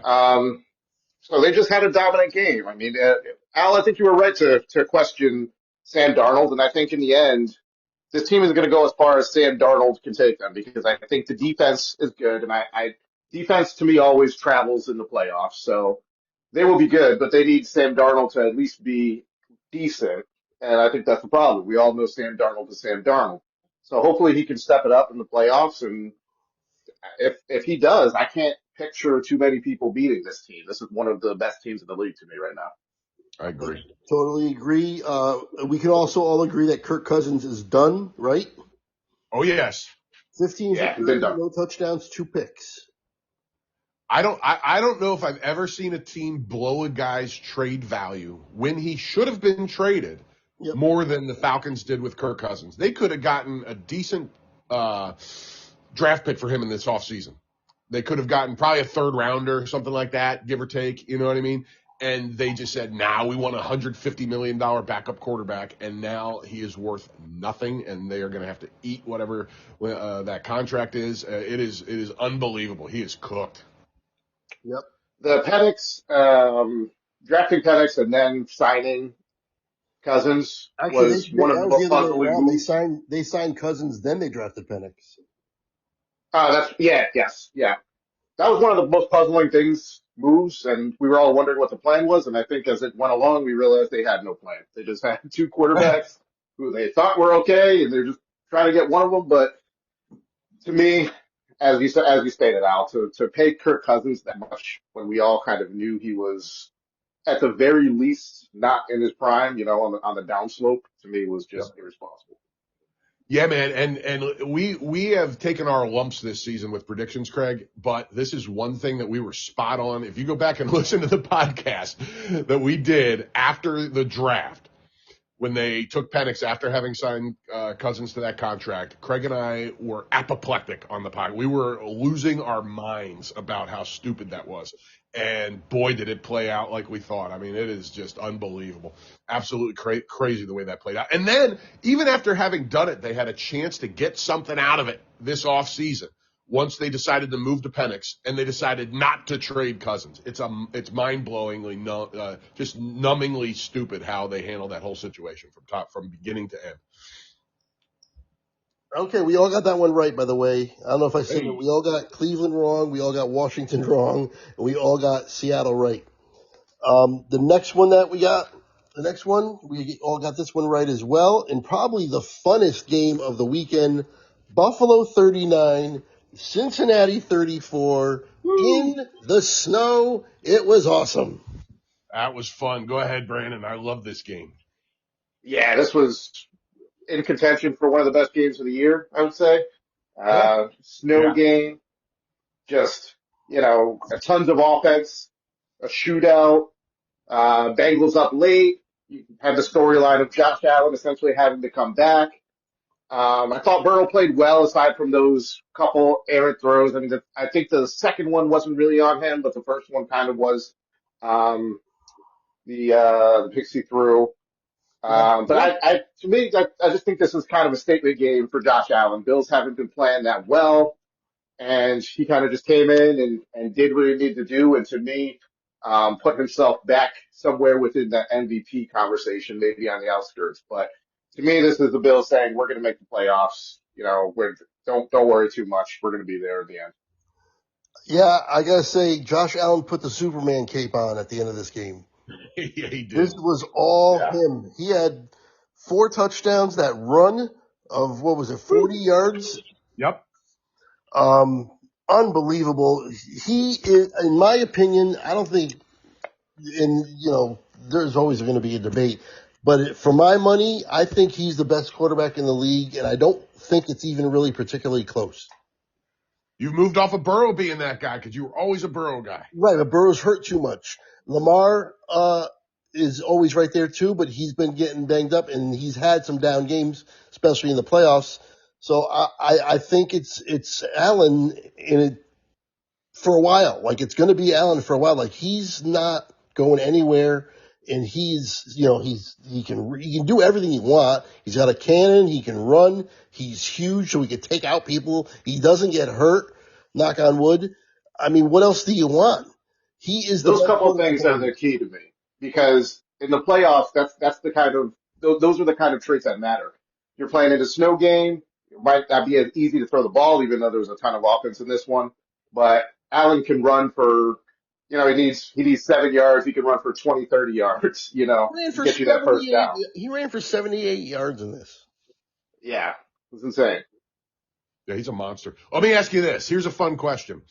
So they just had a dominant game. I mean, Al, I think you were right to question Sam Darnold, and I think in the end, this team is going to go as far as Sam Darnold can take them because I think the defense is good, and defense to me always travels in the playoffs, so they will be good, but they need Sam Darnold to at least be decent, and I think that's the problem. We all know Sam Darnold is Sam Darnold, so hopefully he can step it up in the playoffs, and if he does, I can't picture too many people beating this team. This is one of the best teams in the league to me right now. I agree. Totally agree. We can also all agree that Kirk Cousins is done, right? Oh, yes. 15 no touchdowns, 2 picks. I don't know if I've ever seen a team blow a guy's trade value when he should have been traded more than the Falcons did with Kirk Cousins. They could have gotten a decent draft pick for him in this offseason. They could have gotten probably a 3rd rounder, something like that, give or take. You know what I mean? And they just said, we want a $150 million backup quarterback, and now he is worth nothing, and they are going to have to eat whatever that contract is. It is unbelievable. He is cooked. Yep. The Penix, drafting Penix and then signing Cousins was one of the most puzzling moves. They signed Cousins, then they drafted Penix. That was one of the most puzzling moves, and we were all wondering what the plan was, and I think as it went along, we realized they had no plan. They just had 2 quarterbacks who they thought were okay, and they're just trying to get one of them, but to me, as you stated, Al, to pay Kirk Cousins that much when we all kind of knew he was at the very least not in his prime, on the downslope, to me was just irresponsible. Yeah, man, and we have taken our lumps this season with predictions, Craig, but this is one thing that we were spot on. If you go back and listen to the podcast that we did after the draft, when they took Penix after having signed Cousins to that contract, Craig and I were apoplectic on the pod. We were losing our minds about how stupid that was. And boy, did it play out like we thought. I mean, it is just unbelievable. Absolutely crazy the way that played out. And then, even after having done it, they had a chance to get something out of it this offseason once they decided to move to Penix, and they decided not to trade Cousins. It's mind-blowingly, just numbingly stupid how they handled that whole situation from beginning to end. Okay, we all got that one right, by the way. I don't know if I said Hey, it. We all got Cleveland wrong. We all got Washington wrong. And we all got Seattle right. The next one that we got, we all got this one right as well. And probably the funnest game of the weekend, Buffalo 39, Cincinnati 34, woo, in the snow. It was awesome. that was fun. Go ahead, Brandon. I love this game. Yeah, this was in contention for one of the best games of the year, I would say. Yeah. Snow Yeah. game, just, tons of offense, a shootout, Bengals up late. You had the storyline of Josh Allen essentially having to come back. I thought Burrow played well aside from those couple errant throws. I mean, I think the second one wasn't really on him, but the first one kind of was, um, the picks he threw. Yeah. But to me, I just think this is kind of a statement game for Josh Allen. Bills haven't been playing that well, and he kind of just came in and did what he needed to do. And to me, put himself back somewhere within that MVP conversation, maybe on the outskirts. But to me, this is the Bills saying we're going to make the playoffs. Don't worry too much. We're going to be there at the end. Yeah, I gotta say, Josh Allen put the Superman cape on at the end of this game. Yeah, he This did. was all Yeah. him. He had 4 touchdowns, that run of, what was it, 40 yards? Yep. Um, Unbelievable. He is, in my opinion, I don't think, and there's always going to be a debate, but for my money, I think he's the best quarterback in the league, and I don't think it's even really particularly close. You've moved off of Burrow being that guy because you were always a Burrow guy. Right, but Burrow's hurt too much. Lamar is always right there too, but he's been getting banged up, and he's had some down games, especially in the playoffs. So I think it's Allen in it for a while. Like, it's going to be Allen for a while. Like, he's not going anywhere, and he can do everything he want. He's got a cannon. He can run. He's huge, so he can take out people. He doesn't get hurt. Knock on wood. I mean, what else do you want? He is the Those best couple of quarterback things in the are the league. key to me because in the playoffs, that's the kind of those are the kind of traits that matter. You're playing in a snow game. It might not be as easy to throw the ball, even though there was a ton of offense in this one. But Allen can run for, he needs 7 yards. He can run for 20, 30 yards, Ran to for get you that first 78. down. He ran for 78 yards in this. Yeah, it's insane. Yeah, he's a monster. Let me ask you this. Here's a fun question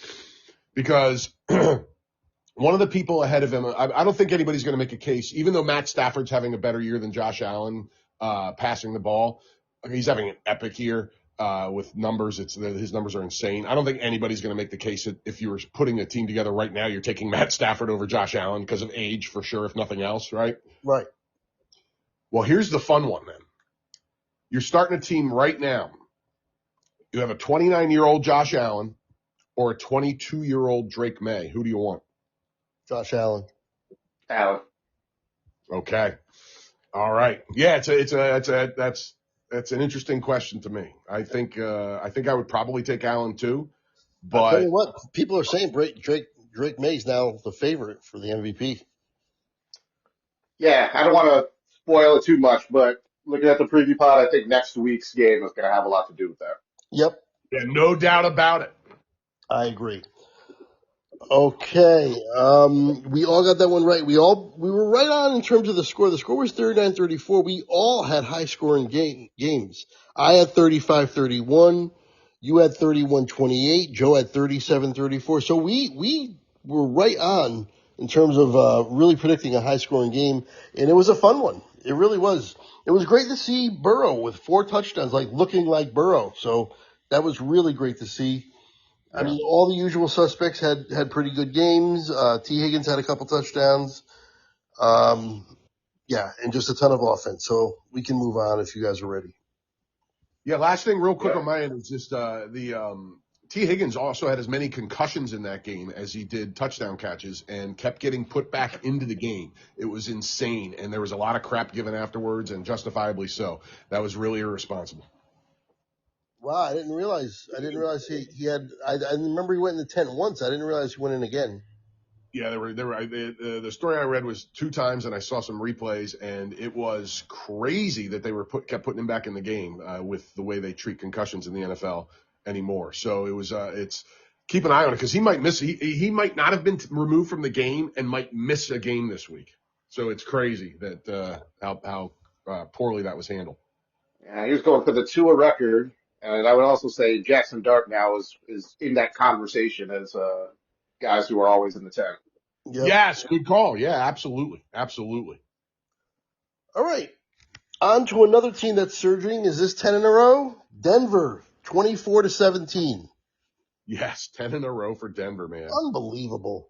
because one of the people ahead of him, I don't think anybody's going to make a case, even though Matt Stafford's having a better year than Josh Allen passing the ball. He's having an epic year with numbers. His numbers are insane. I don't think anybody's going to make the case that if you were putting a team together right now, you're taking Matt Stafford over Josh Allen because of age for sure, if nothing else, right? Right. Well, here's the fun one then. You're starting a team right now. You have a 29-year-old Josh Allen or a 22-year-old Drake May. Who do you want? Josh Allen. Allen. Okay. All right. Yeah, that's an interesting question to me. I think I would probably take Allen too, I'll tell you but what, people are saying Drake May's now the favorite for the MVP. Yeah, I don't want to spoil it too much, but looking at the preview pod, I think next week's game is going to have a lot to do with that. Yep, yeah, no doubt about it. I agree. Okay, we all got that one right. We were right on in terms of the score. The score was 39-34. We all had high scoring games. I had 35-31. You had 31-28. Joe had 37-34. So we were right on in terms of really predicting a high scoring game, and it was a fun one. It really was. It was great to see Burrow with 4 touchdowns, like looking like Burrow. So that was really great to see. I Yeah. mean, all the usual suspects had pretty good games. T. Higgins had a couple touchdowns. Um, yeah, and just a ton of offense. So we can move on if you guys are ready. Yeah, last thing real quick Yeah. on my end is just the T. Higgins also had as many concussions in that game as he did touchdown catches and kept getting put back into the game. It was insane, and there was a lot of crap given afterwards, and justifiably so. That was really irresponsible. Wow, I didn't realize he had. I remember he went in the tent once. I didn't realize he went in again. Yeah, the story I read was 2 times, and I saw some replays, and it was crazy that they kept putting him back in the game with the way they treat concussions in the NFL anymore. So it's keep an eye on it because he might miss. He might not have been removed from the game and might miss a game this week. So it's crazy that how poorly that was handled. Yeah, he was going for the Tua record, and I would also say Jackson Dart now is in that conversation as guys who are always in the 10. Yep. Yes, good call. Yeah, absolutely, absolutely. All right. On to another team that's surging. Is this 10 in a row? Denver, 24-17. Yes, 10 in a row for Denver, man. Unbelievable.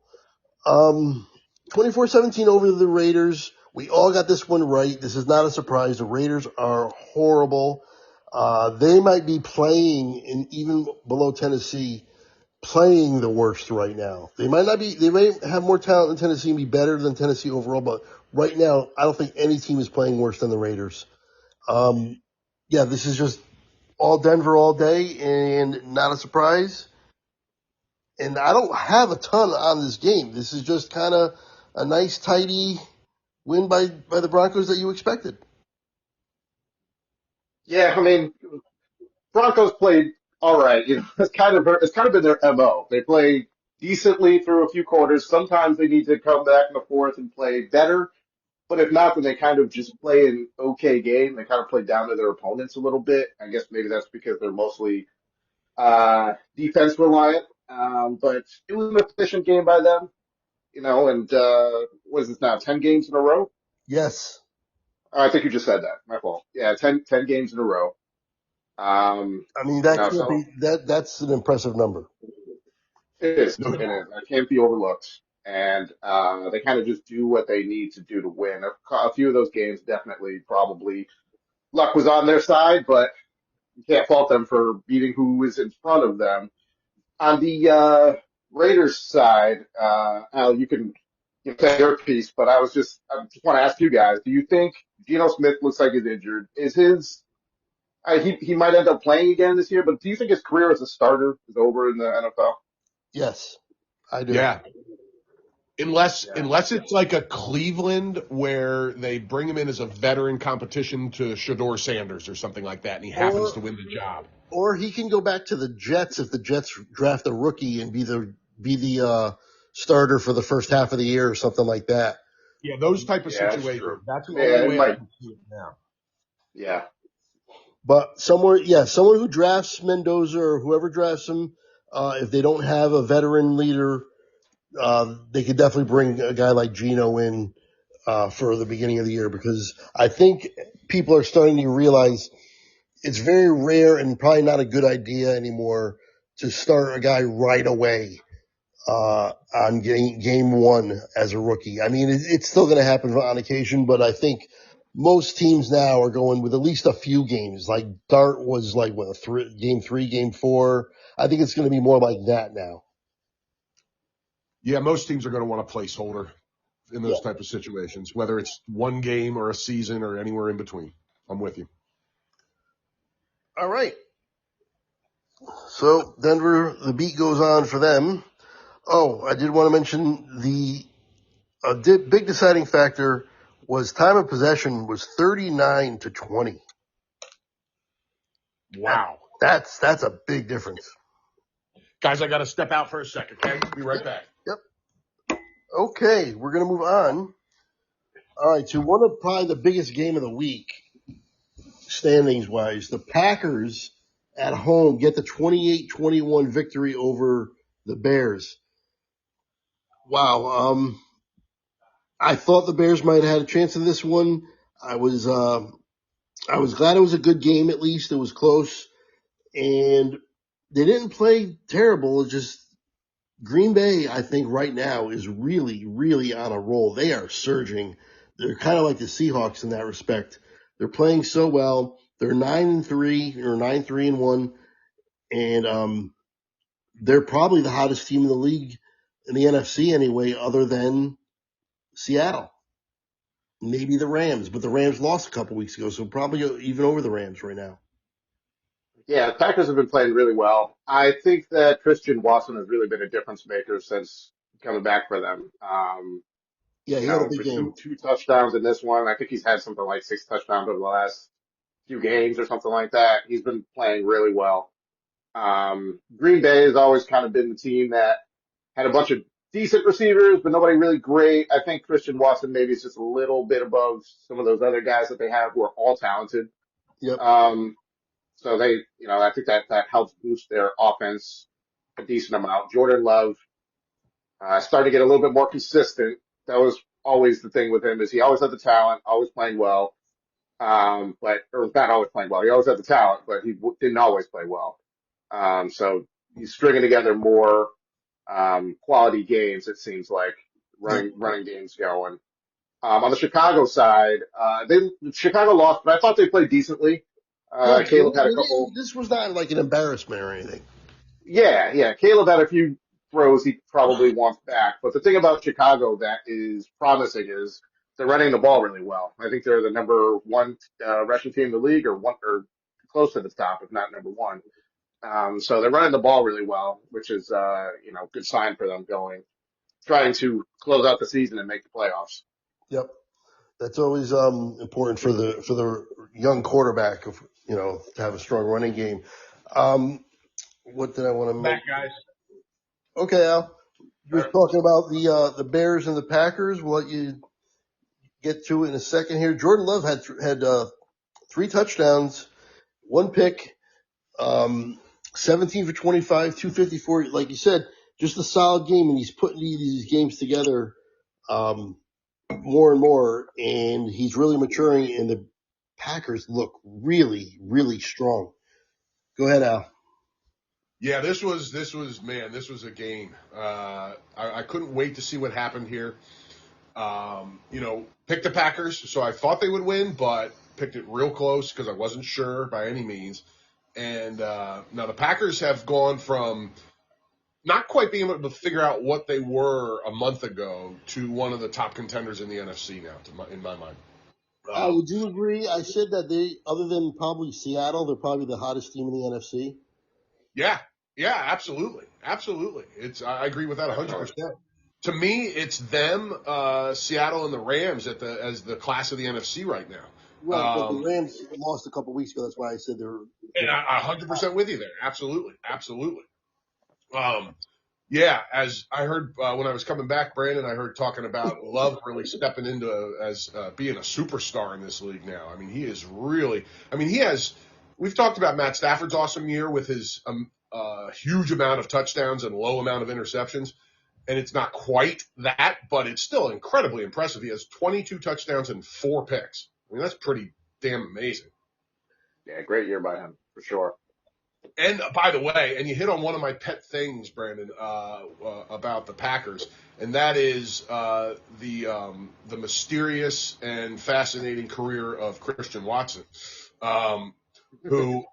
24-17 over the Raiders. We all got this one right. This is not a surprise. The Raiders are horrible. They might be playing in even below Tennessee, playing the worst right now. They may have more talent than Tennessee and be better than Tennessee overall, but right now, I don't think any team is playing worse than the Raiders. Yeah, this is just all Denver all day and not a surprise. And I don't have a ton on this game. This is just kind of a nice, tidy win by the Broncos that you expected. Yeah, I mean, Broncos played all right. It's kind of been their MO. They play decently through a few quarters. Sometimes they need to come back in the fourth and play better. But if not, then they kind of just play an okay game. They kind of play down to their opponents a little bit. I guess maybe that's because they're mostly defense reliant. But it was an efficient game by them, and what is this now? 10 games in a row? Yes. I think you just said that. My fault. Yeah, 10 games in a row. I mean, that can't So be, that's an impressive number. it is. It is. That can't be overlooked. And they kind of just do what they need to do to win. A few of those games definitely probably luck was on their side, but you can't fault them for beating who is in front of them. On the Raiders side, Al, you can say your piece, but I just want to ask you guys: do you think Geno Smith looks like he's injured? Is his he might end up playing again this year, but do you think his career as a starter is over in the NFL? Yes, I do. Yeah. Unless Yeah. it's like a Cleveland where they bring him in as a veteran competition to Shador Sanders or something like that, and he happens to win the job. Or he can go back to the Jets if the Jets draft a rookie and be the starter for the first half of the year or something like that. Yeah, those type of That's situations. true. That's the Yeah, only it way I might. can see it now. Yeah. But someone who drafts Mendoza or whoever drafts him, if they don't have a veteran leader, they could definitely bring a guy like Geno in for the beginning of the year, because I think people are starting to realize it's very rare and probably not a good idea anymore to start a guy right away on game one as a rookie. I mean, it's still going to happen on occasion, but I think most teams now are going with at least a few games. Like Dart was like game 3, game 4. I think it's going to be more like that now. Yeah, most teams are going to want a placeholder in those Yeah. type of situations, whether it's one game or a season or anywhere in between. I'm with you. All right. So Denver, the beat goes on for them. Oh, I did want to mention big deciding factor was time of possession was 39-20. Wow. That's a big difference. Guys, I got to step out for a second, okay? Be right back. Yep. Okay, we're going to move on. All right, to one of probably the biggest game of the week, standings-wise. The Packers at home get the 28-21 victory over the Bears. Wow. I thought the Bears might have had a chance in this one. I was glad it was a good game at least. It was close. And they didn't play terrible. It's just Green Bay, I think right now is really, really on a roll. They are surging. They're kind of like the Seahawks in that respect. They're playing so well. They're 9-3 or 9-3-1, and they're probably the hottest team in the league in the NFC anyway, other than Seattle. Maybe the Rams, but the Rams lost a couple weeks ago, so probably even over the Rams right now. Yeah, Packers have been playing really well. I think that Christian Watson has really been a difference maker since coming back for them. Yeah, he You had a know, big for game. two touchdowns in this one. I think he's had something like 6 touchdowns over the last few games or something like that. He's been playing really well. Green Bay has always kind of been the team that had a bunch of decent receivers, but nobody really great. I think Christian Watson maybe is just a little bit above some of those other guys that they have who are all talented. Yep. So they, you know, I think that helps boost their offense a decent amount. Jordan Love, starting to get a little bit more consistent. That was always the thing with him is he always had the talent, always playing well. Or not always playing well. He always had the talent, but he didn't always play well. So he's stringing together more, quality games, it seems like, Yep. running games going. On the Chicago side, Chicago lost, but I thought they played decently. Yeah, Caleb had a couple. this was not like an embarrassment or anything. Yeah. Caleb had a few throws he probably wants back. But the thing about Chicago that is promising is they're running the ball really well. I think they're the number one rushing team in the league, or close to the top, if not number one. So they're running the ball really well, which is good sign for them trying to close out the season and make the playoffs. Yep. That's always important for the young quarterback, to have a strong running game. What did I want to make? Back, guys. Okay, Al. You were talking about the Bears and the Packers. We'll let you get to it in a second here. Jordan Love had 3 touchdowns, 1 pick, 17 for 25, 254. Like you said, just a solid game, and he's putting these games together more and more, and he's really maturing, and the Packers look really, really strong. Go ahead, Al. Yeah, this was a game. I couldn't wait to see what happened here. Picked the Packers, so I thought they would win, but picked it real close because I wasn't sure by any means. And now the Packers have gone from not quite being able to figure out what they were a month ago to one of the top contenders in the NFC now, in my mind. Would you agree? I said that they, other than probably Seattle, they're probably the hottest team in the NFC. Yeah, absolutely. I agree with that 100%. To me, it's them, Seattle, and the Rams as the class of the NFC right now. Right, but the Rams lost a couple weeks ago. That's why I said they're. And I 100% with you there. Absolutely. As I heard when I was coming back, Brandon, I heard talking about Love really stepping into as being a superstar in this league now. I mean, he is really. I mean, we've talked about Matt Stafford's awesome year with his huge amount of touchdowns and low amount of interceptions. And it's not quite that, but it's still incredibly impressive. He has 22 touchdowns and 4 picks. I mean, that's pretty damn amazing. Yeah, great year by him, for sure. And by the way, and you hit on one of my pet things, Brandon, about the Packers, and that is the mysterious and fascinating career of Christian Watson, who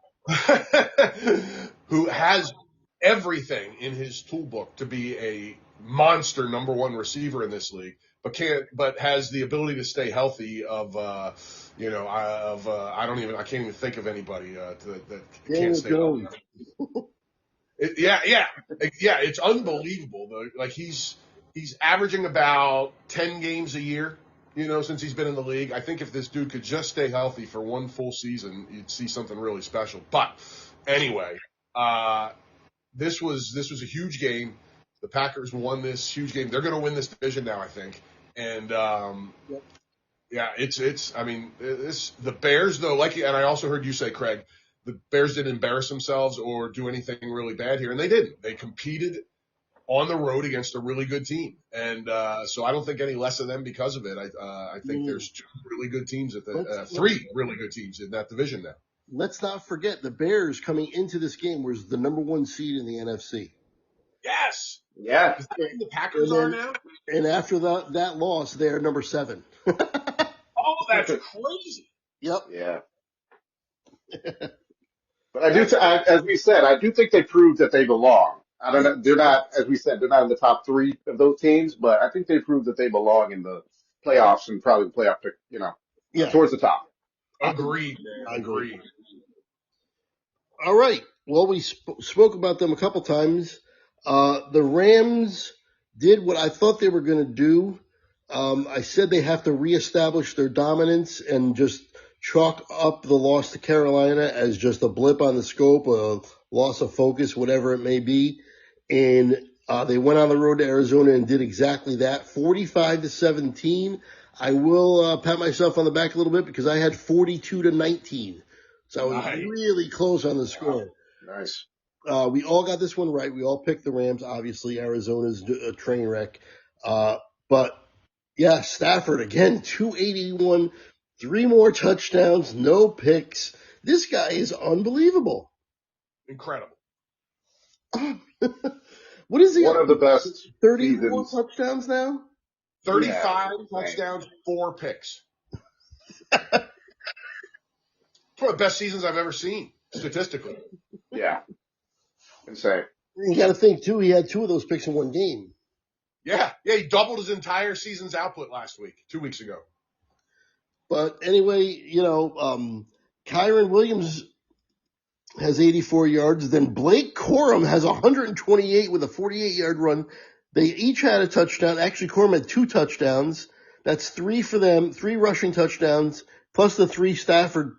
who has everything in his toolbook to be a monster number 1 receiver in this league, but has the ability to stay healthy I can't even think of anybody that can't stay healthy. It's unbelievable. Like he's averaging about 10 games a year, since he's been in the league. I think if this dude could just stay healthy for 1 full season, you'd see something really special. But anyway, this was a huge game. The Packers won this huge game. They're going to win this division now, I think. And the Bears though, and I also heard you say, Craig, the Bears didn't embarrass themselves or do anything really bad here, and they didn't. They competed on the road against a really good team, and so I don't think any less of them because of it. I think there's 2 really good teams 3 really good teams in that division now. Let's not forget the Bears coming into this game was the number 1 seed in the NFC. Yes. Yeah. Is that who the Packers are now? And after that loss, they're number 7. Oh, that's crazy. Yep. Yeah. But as we said, I do think they proved that they belong. I don't know. They're not, as we said, they're not in the top 3 of those teams, but I think they proved that they belong in the playoffs and probably the playoff pick, towards the top. Agreed, man. Agreed. All right. Well, we spoke about them a couple times. The Rams did what I thought they were going to do. I said they have to reestablish their dominance and just chalk up the loss to Carolina as just a blip on the scope, a loss of focus, whatever it may be. And they went on the road to Arizona and did exactly that, 45-17. I will pat myself on the back a little bit because I had 42-19. So I was really close on the score. Nice. We all got this one right. We all picked the Rams. Obviously, Arizona's a train wreck. But yeah, Stafford again, 281, 3 more touchdowns, no picks. This guy is unbelievable. Incredible. What is he? One of the best 34 seasons. touchdowns now? 35 touchdowns, 4 picks. It's one of the best seasons I've ever seen, statistically. Yeah. Insane. You got to think, too, he had 2 of those picks in one game. Yeah, he doubled his entire season's output last week, 2 weeks ago. But anyway, Kyron Williams has 84 yards. Then Blake Corum has 128 with a 48-yard run. They each had a touchdown. Actually, Corum had 2 touchdowns. That's 3 for them, 3 rushing touchdowns, plus the 3 Stafford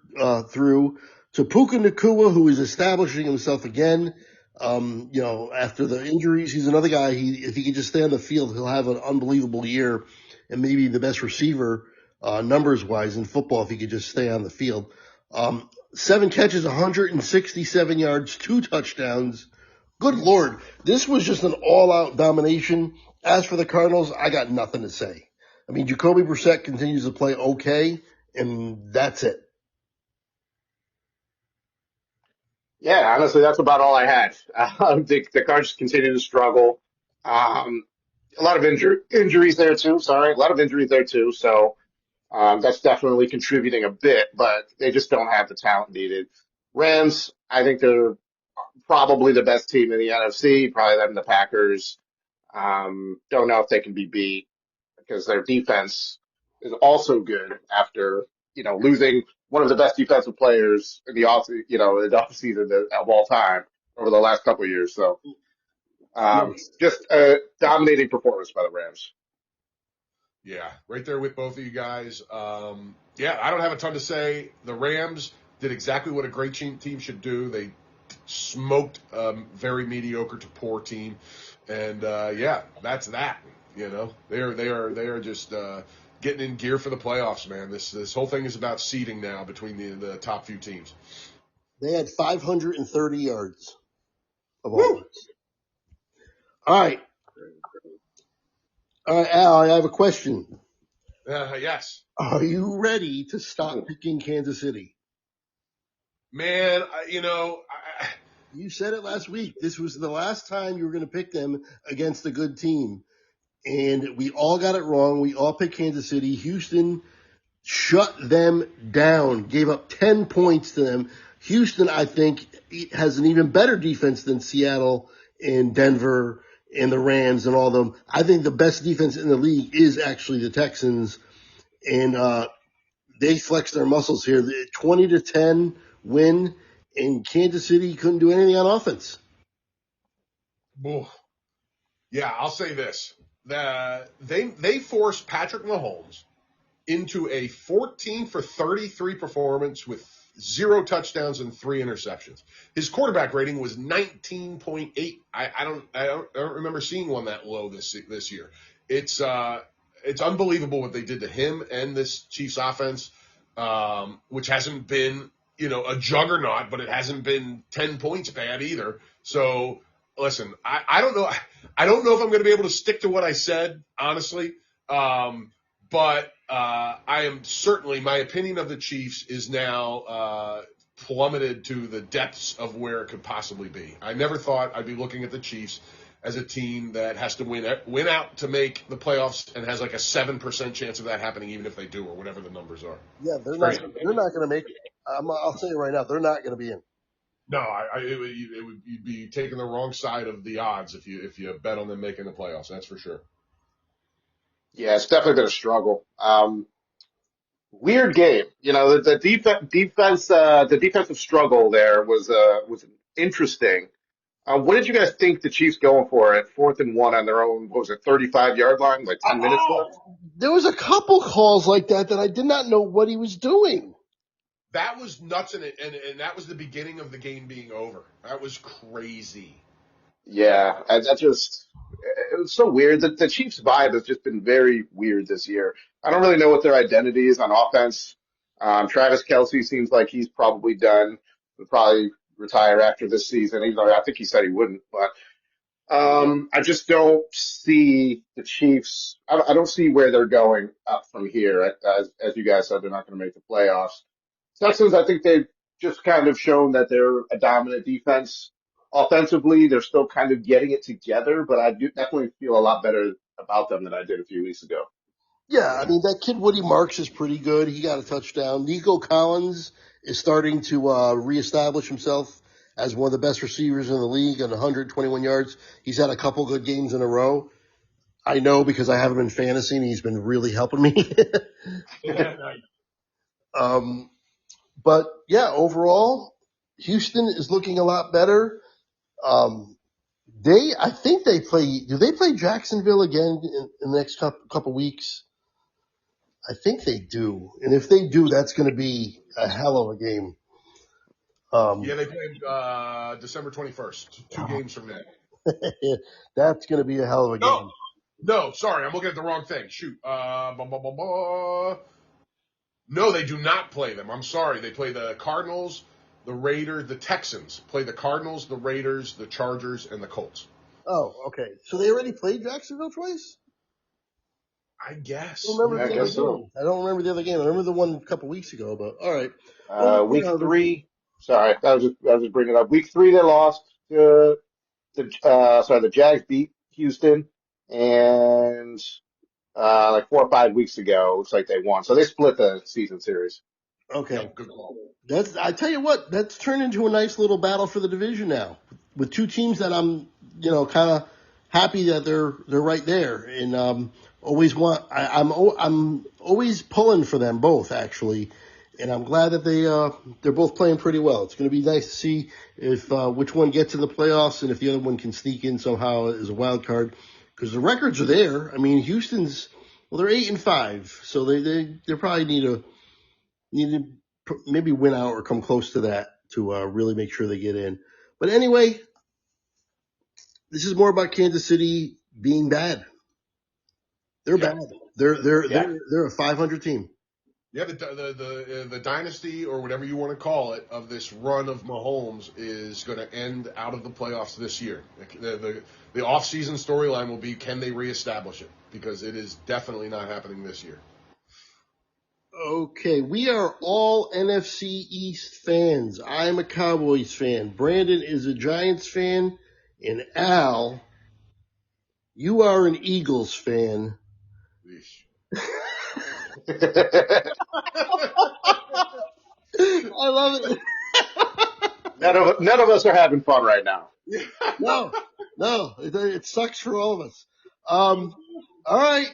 threw. To Puka Nacua, who is establishing himself again. After the injuries, he's another guy. If he can just stay on the field, he'll have an unbelievable year and maybe the best receiver, numbers wise in football if he could just stay on the field. 7 catches, 167 yards, 2 touchdowns. Good Lord. This was just an all out domination. As for the Cardinals, I got nothing to say. I mean, Jacoby Brissett continues to play okay, and that's it. Yeah, honestly, that's about all I had. The Cards continue to struggle. A lot of injuries there too. Sorry, a lot of injuries there too. So that's definitely contributing a bit, but they just don't have the talent needed. Rams, I think they're probably the best team in the NFC. Probably them, and the Packers. Don't know if they can be beat because their defense is also good after losing one of the best defensive players in the off season of all time over the last couple of years. So, just a dominating performance by the Rams. Yeah, right there with both of you guys. I don't have a ton to say. The Rams did exactly what a great team should do. They smoked a very mediocre to poor team, and that's that. They are just getting in gear for the playoffs, man. This whole thing is about seeding now between the top few teams. They had 530 yards of offense. All right, Al, I have a question. Yes. Are you ready to stop picking Kansas City? Man, you said it last week. This was the last time you were going to pick them against a good team. And we all got it wrong. We all picked Kansas City. Houston shut them down, gave up 10 points to them. Houston, I think, has an even better defense than Seattle and Denver and the Rams and all of them. I think the best defense in the league is actually the Texans. And they flexed their muscles here. 20-10 win, and Kansas City couldn't do anything on offense. Yeah, I'll say this. They forced Patrick Mahomes into a 14 for 33 performance with 0 touchdowns and 3 interceptions. His quarterback rating was 19.8. I don't remember seeing one that low this year. It's unbelievable what they did to him and this Chiefs offense, which hasn't been a juggernaut, but it hasn't been 10 points bad either. So listen, I don't know. I don't know if I'm going to be able to stick to what I said, honestly. But I am certainly, my opinion of the Chiefs is now plummeted to the depths of where it could possibly be. I never thought I'd be looking at the Chiefs as a team that has to win out to make the playoffs and has like a 7% chance of that happening, even if they do, or whatever the numbers are. Yeah, they're not going to make it. I'll say it right now. They're not going to be in. No, you'd be taking the wrong side of the odds if you bet on them making the playoffs. That's for sure. Yeah, it's definitely been a struggle. Weird game. The defensive struggle there was interesting. What did you guys think the Chiefs going for at 4th and 1 on their own, what was it, 35-yard line, like 10 minutes left? There was a couple calls like that I did not know what he was doing. That was nuts, and that was the beginning of the game being over. That was crazy. Yeah, it was so weird. The Chiefs vibe has just been very weird this year. I don't really know what their identity is on offense. Travis Kelce seems like he's probably done. He'll probably retire after this season, even though I think he said he wouldn't. But I just don't see the Chiefs. I don't see where they're going up from here. As you guys said, they're not going to make the playoffs. Texans, I think they've just kind of shown that they're a dominant defense. Offensively, they're still kind of getting it together, but I do definitely feel a lot better about them than I did a few weeks ago. Yeah, I mean, that kid Woody Marks is pretty good. He got a touchdown. Nico Collins is starting to reestablish himself as one of the best receivers in the league at 121 yards. He's had a couple good games in a row. I know because I have him in fantasy, and he's been really helping me. But, yeah, overall, Houston is looking a lot better. I think do they play Jacksonville again in the next couple weeks? I think they do. And if they do, that's going to be a hell of a game. Yeah, they play December 21st, 2 games from now. That's going to be a hell of a game. No, sorry, I'm looking at the wrong thing. Shoot. No, they do not play them. I'm sorry. They play the Cardinals, the Raiders, the Texans. Play the Cardinals, the Raiders, the Chargers, and the Colts. Oh, okay. So they already played Jacksonville twice? I guess. I guess so. I don't remember the other game. I remember the one a couple weeks ago, but all right. Week 3. Sorry, I was just bringing it up. Week 3, they lost to the Jags beat Houston, and like 4 or 5 weeks ago, looks like they won. So they split the season series. Okay. Yeah, good call. I tell you what, that's turned into a nice little battle for the division now, with 2 teams that I'm, kind of happy that they're right there, and I'm always pulling for them both actually, and I'm glad that they're both playing pretty well. It's going to be nice to see if which one gets in the playoffs and if the other one can sneak in somehow as a wild card, because the records are there. I mean, Houston's, they're 8-5, so they probably need to maybe win out or come close to that to really make sure they get in. But anyway, this is more about Kansas City being bad. They're bad. They're a 500 team. Yeah, the dynasty, or whatever you want to call it, of this run of Mahomes is going to end out of the playoffs this year. The off-season storyline will be, can they reestablish it? Because it is definitely not happening this year. Okay, we are all NFC East fans. I'm a Cowboys fan. Brandon is a Giants fan. And Al, you are an Eagles fan. I love it. None of us are having fun right now. No, it sucks for all of us. All right,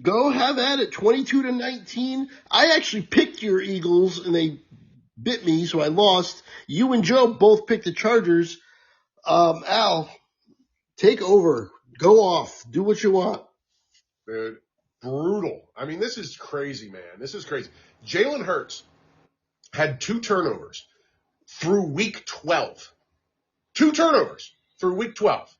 go have at it. 22-19. I actually picked your Eagles, and they bit me, so I lost. You and Joe both picked the Chargers. Al, take over. Go off. Do what you want. Dude, brutal. I mean, this is crazy, man. This is crazy. Jalen Hurts had 2 turnovers through week 12. 2 turnovers through week 12.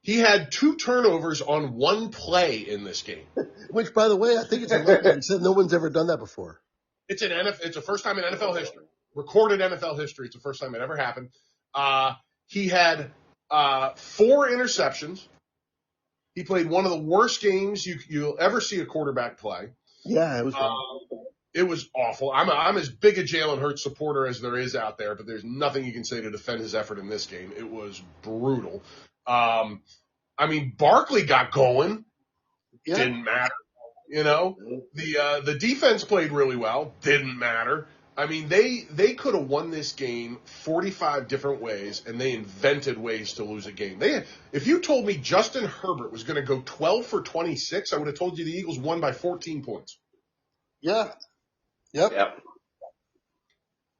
He had 2 turnovers on 1 play in this game. Which, by the way, I think it's a record. He said no one's ever done that before. It's a first time in NFL history. Recorded NFL history. It's the first time it ever happened. He had 4 interceptions. He played one of the worst games you'll ever see a quarterback play. Yeah, it was It was awful. I'm as big a Jalen Hurts supporter as there is out there, but there's nothing you can say to defend his effort in this game. It was brutal. I mean, Barkley got going. Yeah. Didn't matter. The defense played really well. Didn't matter. I mean, they could have won this game 45 different ways, and they invented ways to lose a game. If you told me Justin Herbert was going to go 12 for 26, I would have told you the Eagles won by 14 points. Yeah. Yep.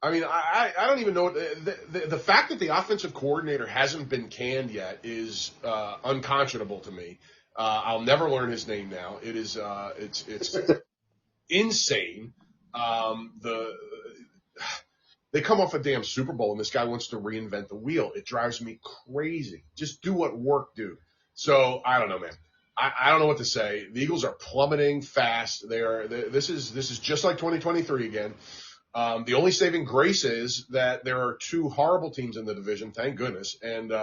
I mean, I don't even know the fact that the offensive coordinator hasn't been canned yet is unconscionable to me. I'll never learn his name now. It is it's insane. They come off a damn Super Bowl and this guy wants to reinvent the wheel. It drives me crazy. Just do what worked, dude. So I don't know, man. I don't know what to say. The Eagles are plummeting fast. This is just like 2023 again. The only saving grace is that there are two horrible teams in the division, thank goodness. And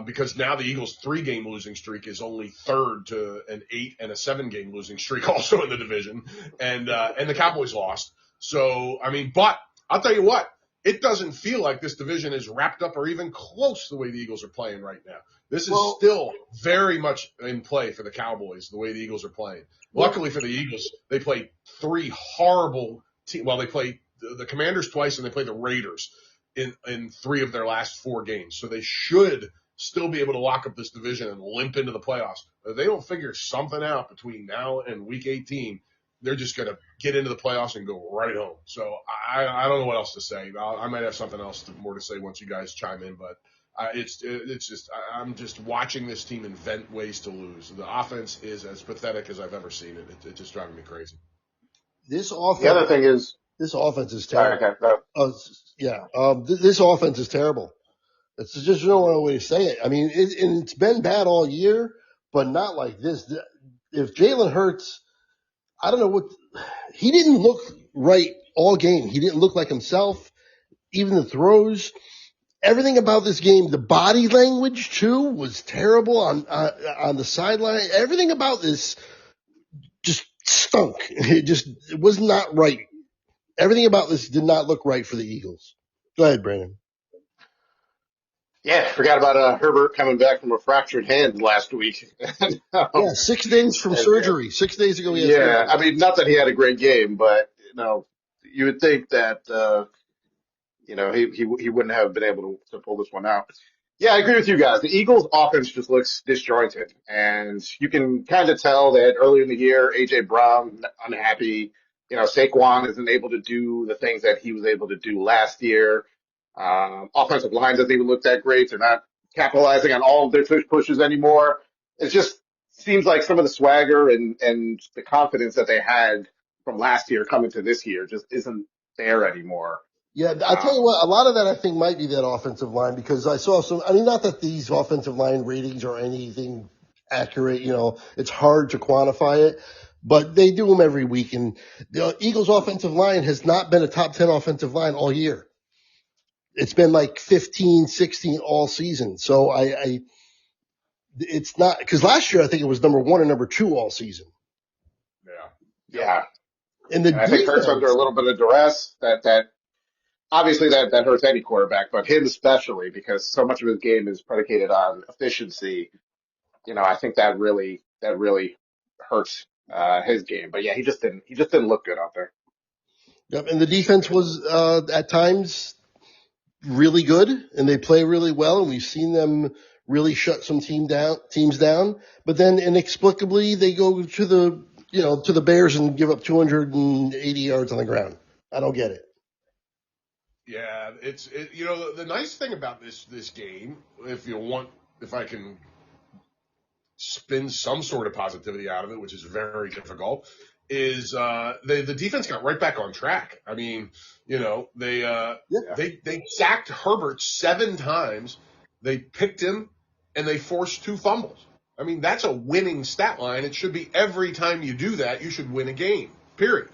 because now the Eagles' 3-game losing streak is only third to an 8 and a 7-game losing streak also in the division. And the Cowboys lost. So, I mean, but I'll tell you what, it doesn't feel like this division is wrapped up or even close the way the Eagles are playing right now. This is still very much in play for the Cowboys, the way the Eagles are playing. Luckily for the Eagles, they played 3 horrible teams. Well, they played the Commanders twice and they played the Raiders in 3 of their last 4 games. So they should still be able to lock up this division and limp into the playoffs. But if they don't figure something out between now and week 18, they're just going to get into the playoffs and go right home. So I don't know what else to say. I might have something else more to say once you guys chime in, but I'm just watching this team invent ways to lose. The offense is as pathetic as I've ever seen it. It's just driving me crazy. This offense. The other thing is this offense is terrible. Okay, this offense is terrible. It's just no other way to say it. I mean, it's been bad all year, but not like this. If Jalen Hurts, I don't know what he didn't look right all game. He didn't look like himself. Even the throws, everything about this game, the body language too was terrible on the sideline. Everything about this just stunk. It was not right. Everything about this did not look right for the Eagles. Go ahead, Brandon. yeah, forgot about Herbert coming back from a fractured hand last week. 6 days from surgery. 6 days ago, he had surgery. I mean, not that he had a great game, but you would think that he wouldn't have been able to pull this one out. Yeah, I agree with you guys. The Eagles' offense just looks disjointed, and you can kind of tell that early in the year, A.J. Brown unhappy. Saquon isn't able to do the things that he was able to do last year. Offensive line doesn't even look that great. They're not capitalizing on all of their pushes anymore. It just seems like some of the swagger and the confidence that they had from last year coming to this year just isn't there anymore. Yeah, I'll tell you what, a lot of that I think might be that offensive line because I saw not that these offensive line ratings are anything accurate, it's hard to quantify it, but they do them every week. And the Eagles offensive line has not been a top 10 offensive line all year. It's been like 15, 16 all season. So it's not, because last year I think it was number 1 and number 2 all season. Yeah. And I think Hurts under a little bit of duress that obviously that hurts any quarterback, but him especially because so much of his game is predicated on efficiency. I think that really hurts his game. But yeah, he just didn't look good out there. Yep, and the defense was at times really good, and they play really well, and we've seen them really shut some teams down. But then inexplicably they go to the Bears and give up 280 yards on the ground. I don't get it. Yeah, the nice thing about this game, if I can spin some sort of positivity out of it, which is very difficult, is the defense got right back on track. I mean, they sacked Herbert 7 times, they picked him, and they forced 2 fumbles. I mean, that's a winning stat line. It should be every time you do that, you should win a game, period.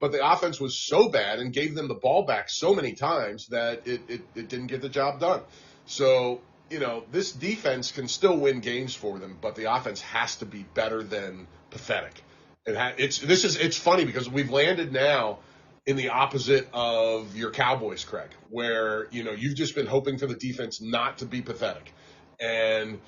But the offense was so bad and gave them the ball back so many times that it didn't get the job done. So, this defense can still win games for them, but the offense has to be better than pathetic. It's funny because we've landed now in the opposite of your Cowboys, Craig, where, you've just been hoping for the defense not to be pathetic. And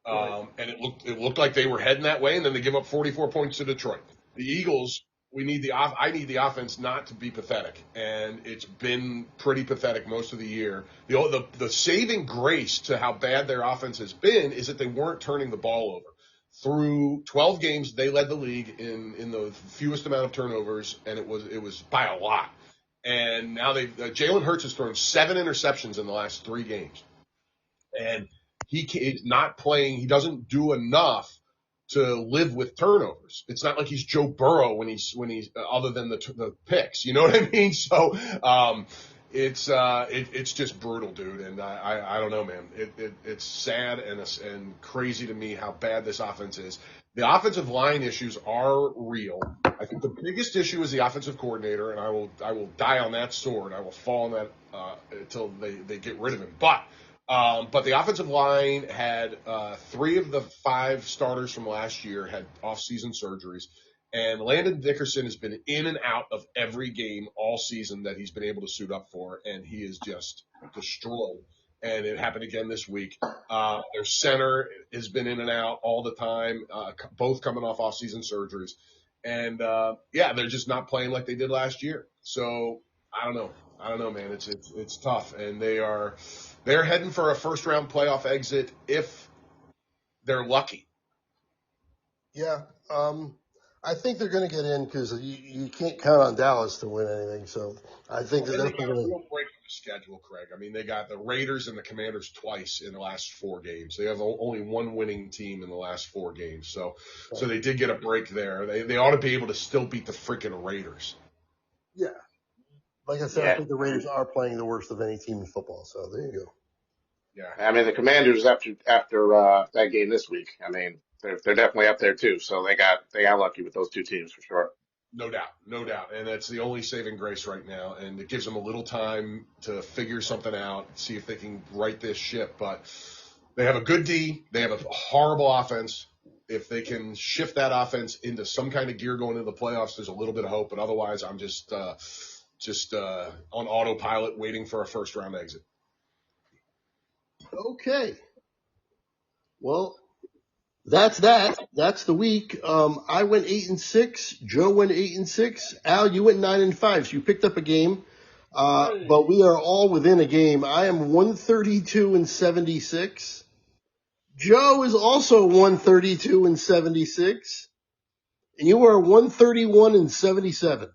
it looked like they were heading that way, and then they give up 44 points to Detroit. The Eagles, I need the offense not to be pathetic, and it's been pretty pathetic most of the year. The saving grace to how bad their offense has been is that they weren't turning the ball over. Through 12 games, they led the league in the fewest amount of turnovers, and it was by a lot. And now Jalen Hurts has thrown 7 interceptions in the last 3 games. And he's not playing. He doesn't do enough to live with turnovers. It's not like he's Joe Burrow when he's other than the picks. You know what I mean? So, it's just brutal, dude. And I don't know, man. It's sad and crazy to me how bad this offense is. The offensive line issues are real. I think the biggest issue is the offensive coordinator, and I will die on that sword. I will fall on that until they get rid of him. But the offensive line had 3 of the 5 starters from last year had off-season surgeries, and Landon Dickerson has been in and out of every game all season that he's been able to suit up for, and he is just destroyed. And it happened again this week. Their center has been in and out all the time, both coming off season surgeries. And, they're just not playing like they did last year. So I don't know, man. It's tough. And they're heading for a first round playoff exit if they're lucky. Yeah. I think they're going to get in because you can't count on Dallas to win anything. So I think they're definitely going to real break in the schedule, Craig. I mean, they got the Raiders and the Commanders twice in the last 4 games. They have only one winning team in the last 4 games. So they did get a break there. They ought to be able to still beat the freaking Raiders. Yeah. Like I said, I think the Raiders are playing the worst of any team in football. So there you go. Yeah. I mean, the Commanders after that game this week, I mean, they're definitely up there too. So they got lucky with those 2 teams for sure. No doubt. And that's the only saving grace right now. And it gives them a little time to figure something out, see if they can right this ship. But they have a good D. They have a horrible offense. If they can shift that offense into some kind of gear going into the playoffs, there's a little bit of hope. But otherwise, I'm just on autopilot waiting for a first round exit. Okay. Well, that's that. That's the week. I went 8-6. Joe went 8-6. Al, you went 9-5. So you picked up a game. But we are all within a game. I am 132-76. Joe is also 132-76. And you are 131-77.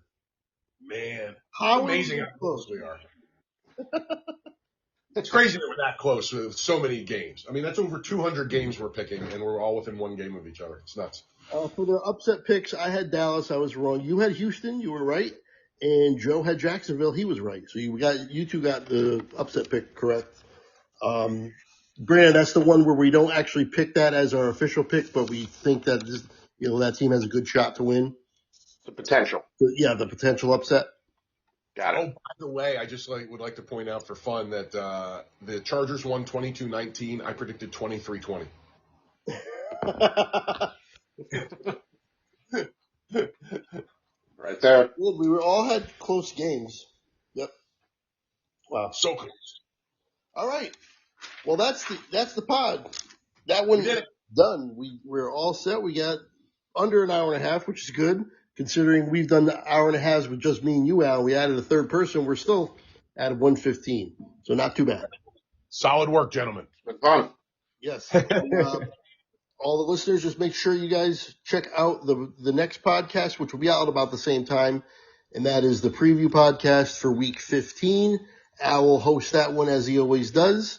Man, How amazing how close we are. It's crazy that we're that close with so many games. I mean, that's over 200 games we're picking, and we're all within 1 game of each other. It's nuts. For the upset picks, I had Dallas. I was wrong. You had Houston. You were right. And Joe had Jacksonville. He was right. So you two got the upset pick correct. Granted, that's the one where we don't actually pick that as our official pick, but we think that that team has a good shot to win. The potential. The potential upset. Got it. Oh, by the way, I just would like to point out for fun that the Chargers won 22-19. I predicted 23-20. Right there. We all had close games. Yep. Wow. So close. All right. Well, that's the pod. That one done. We're all set. We got under an hour and a half, which is good. Considering we've done the hour and a half with just me and you, Al, we added a third person. We're still at 115. So not too bad. Solid work, gentlemen. It's been fun. Yes. All the listeners, just make sure you guys check out the next podcast, which will be out about the same time. And that is the preview podcast for week 15. Al will host that one as he always does.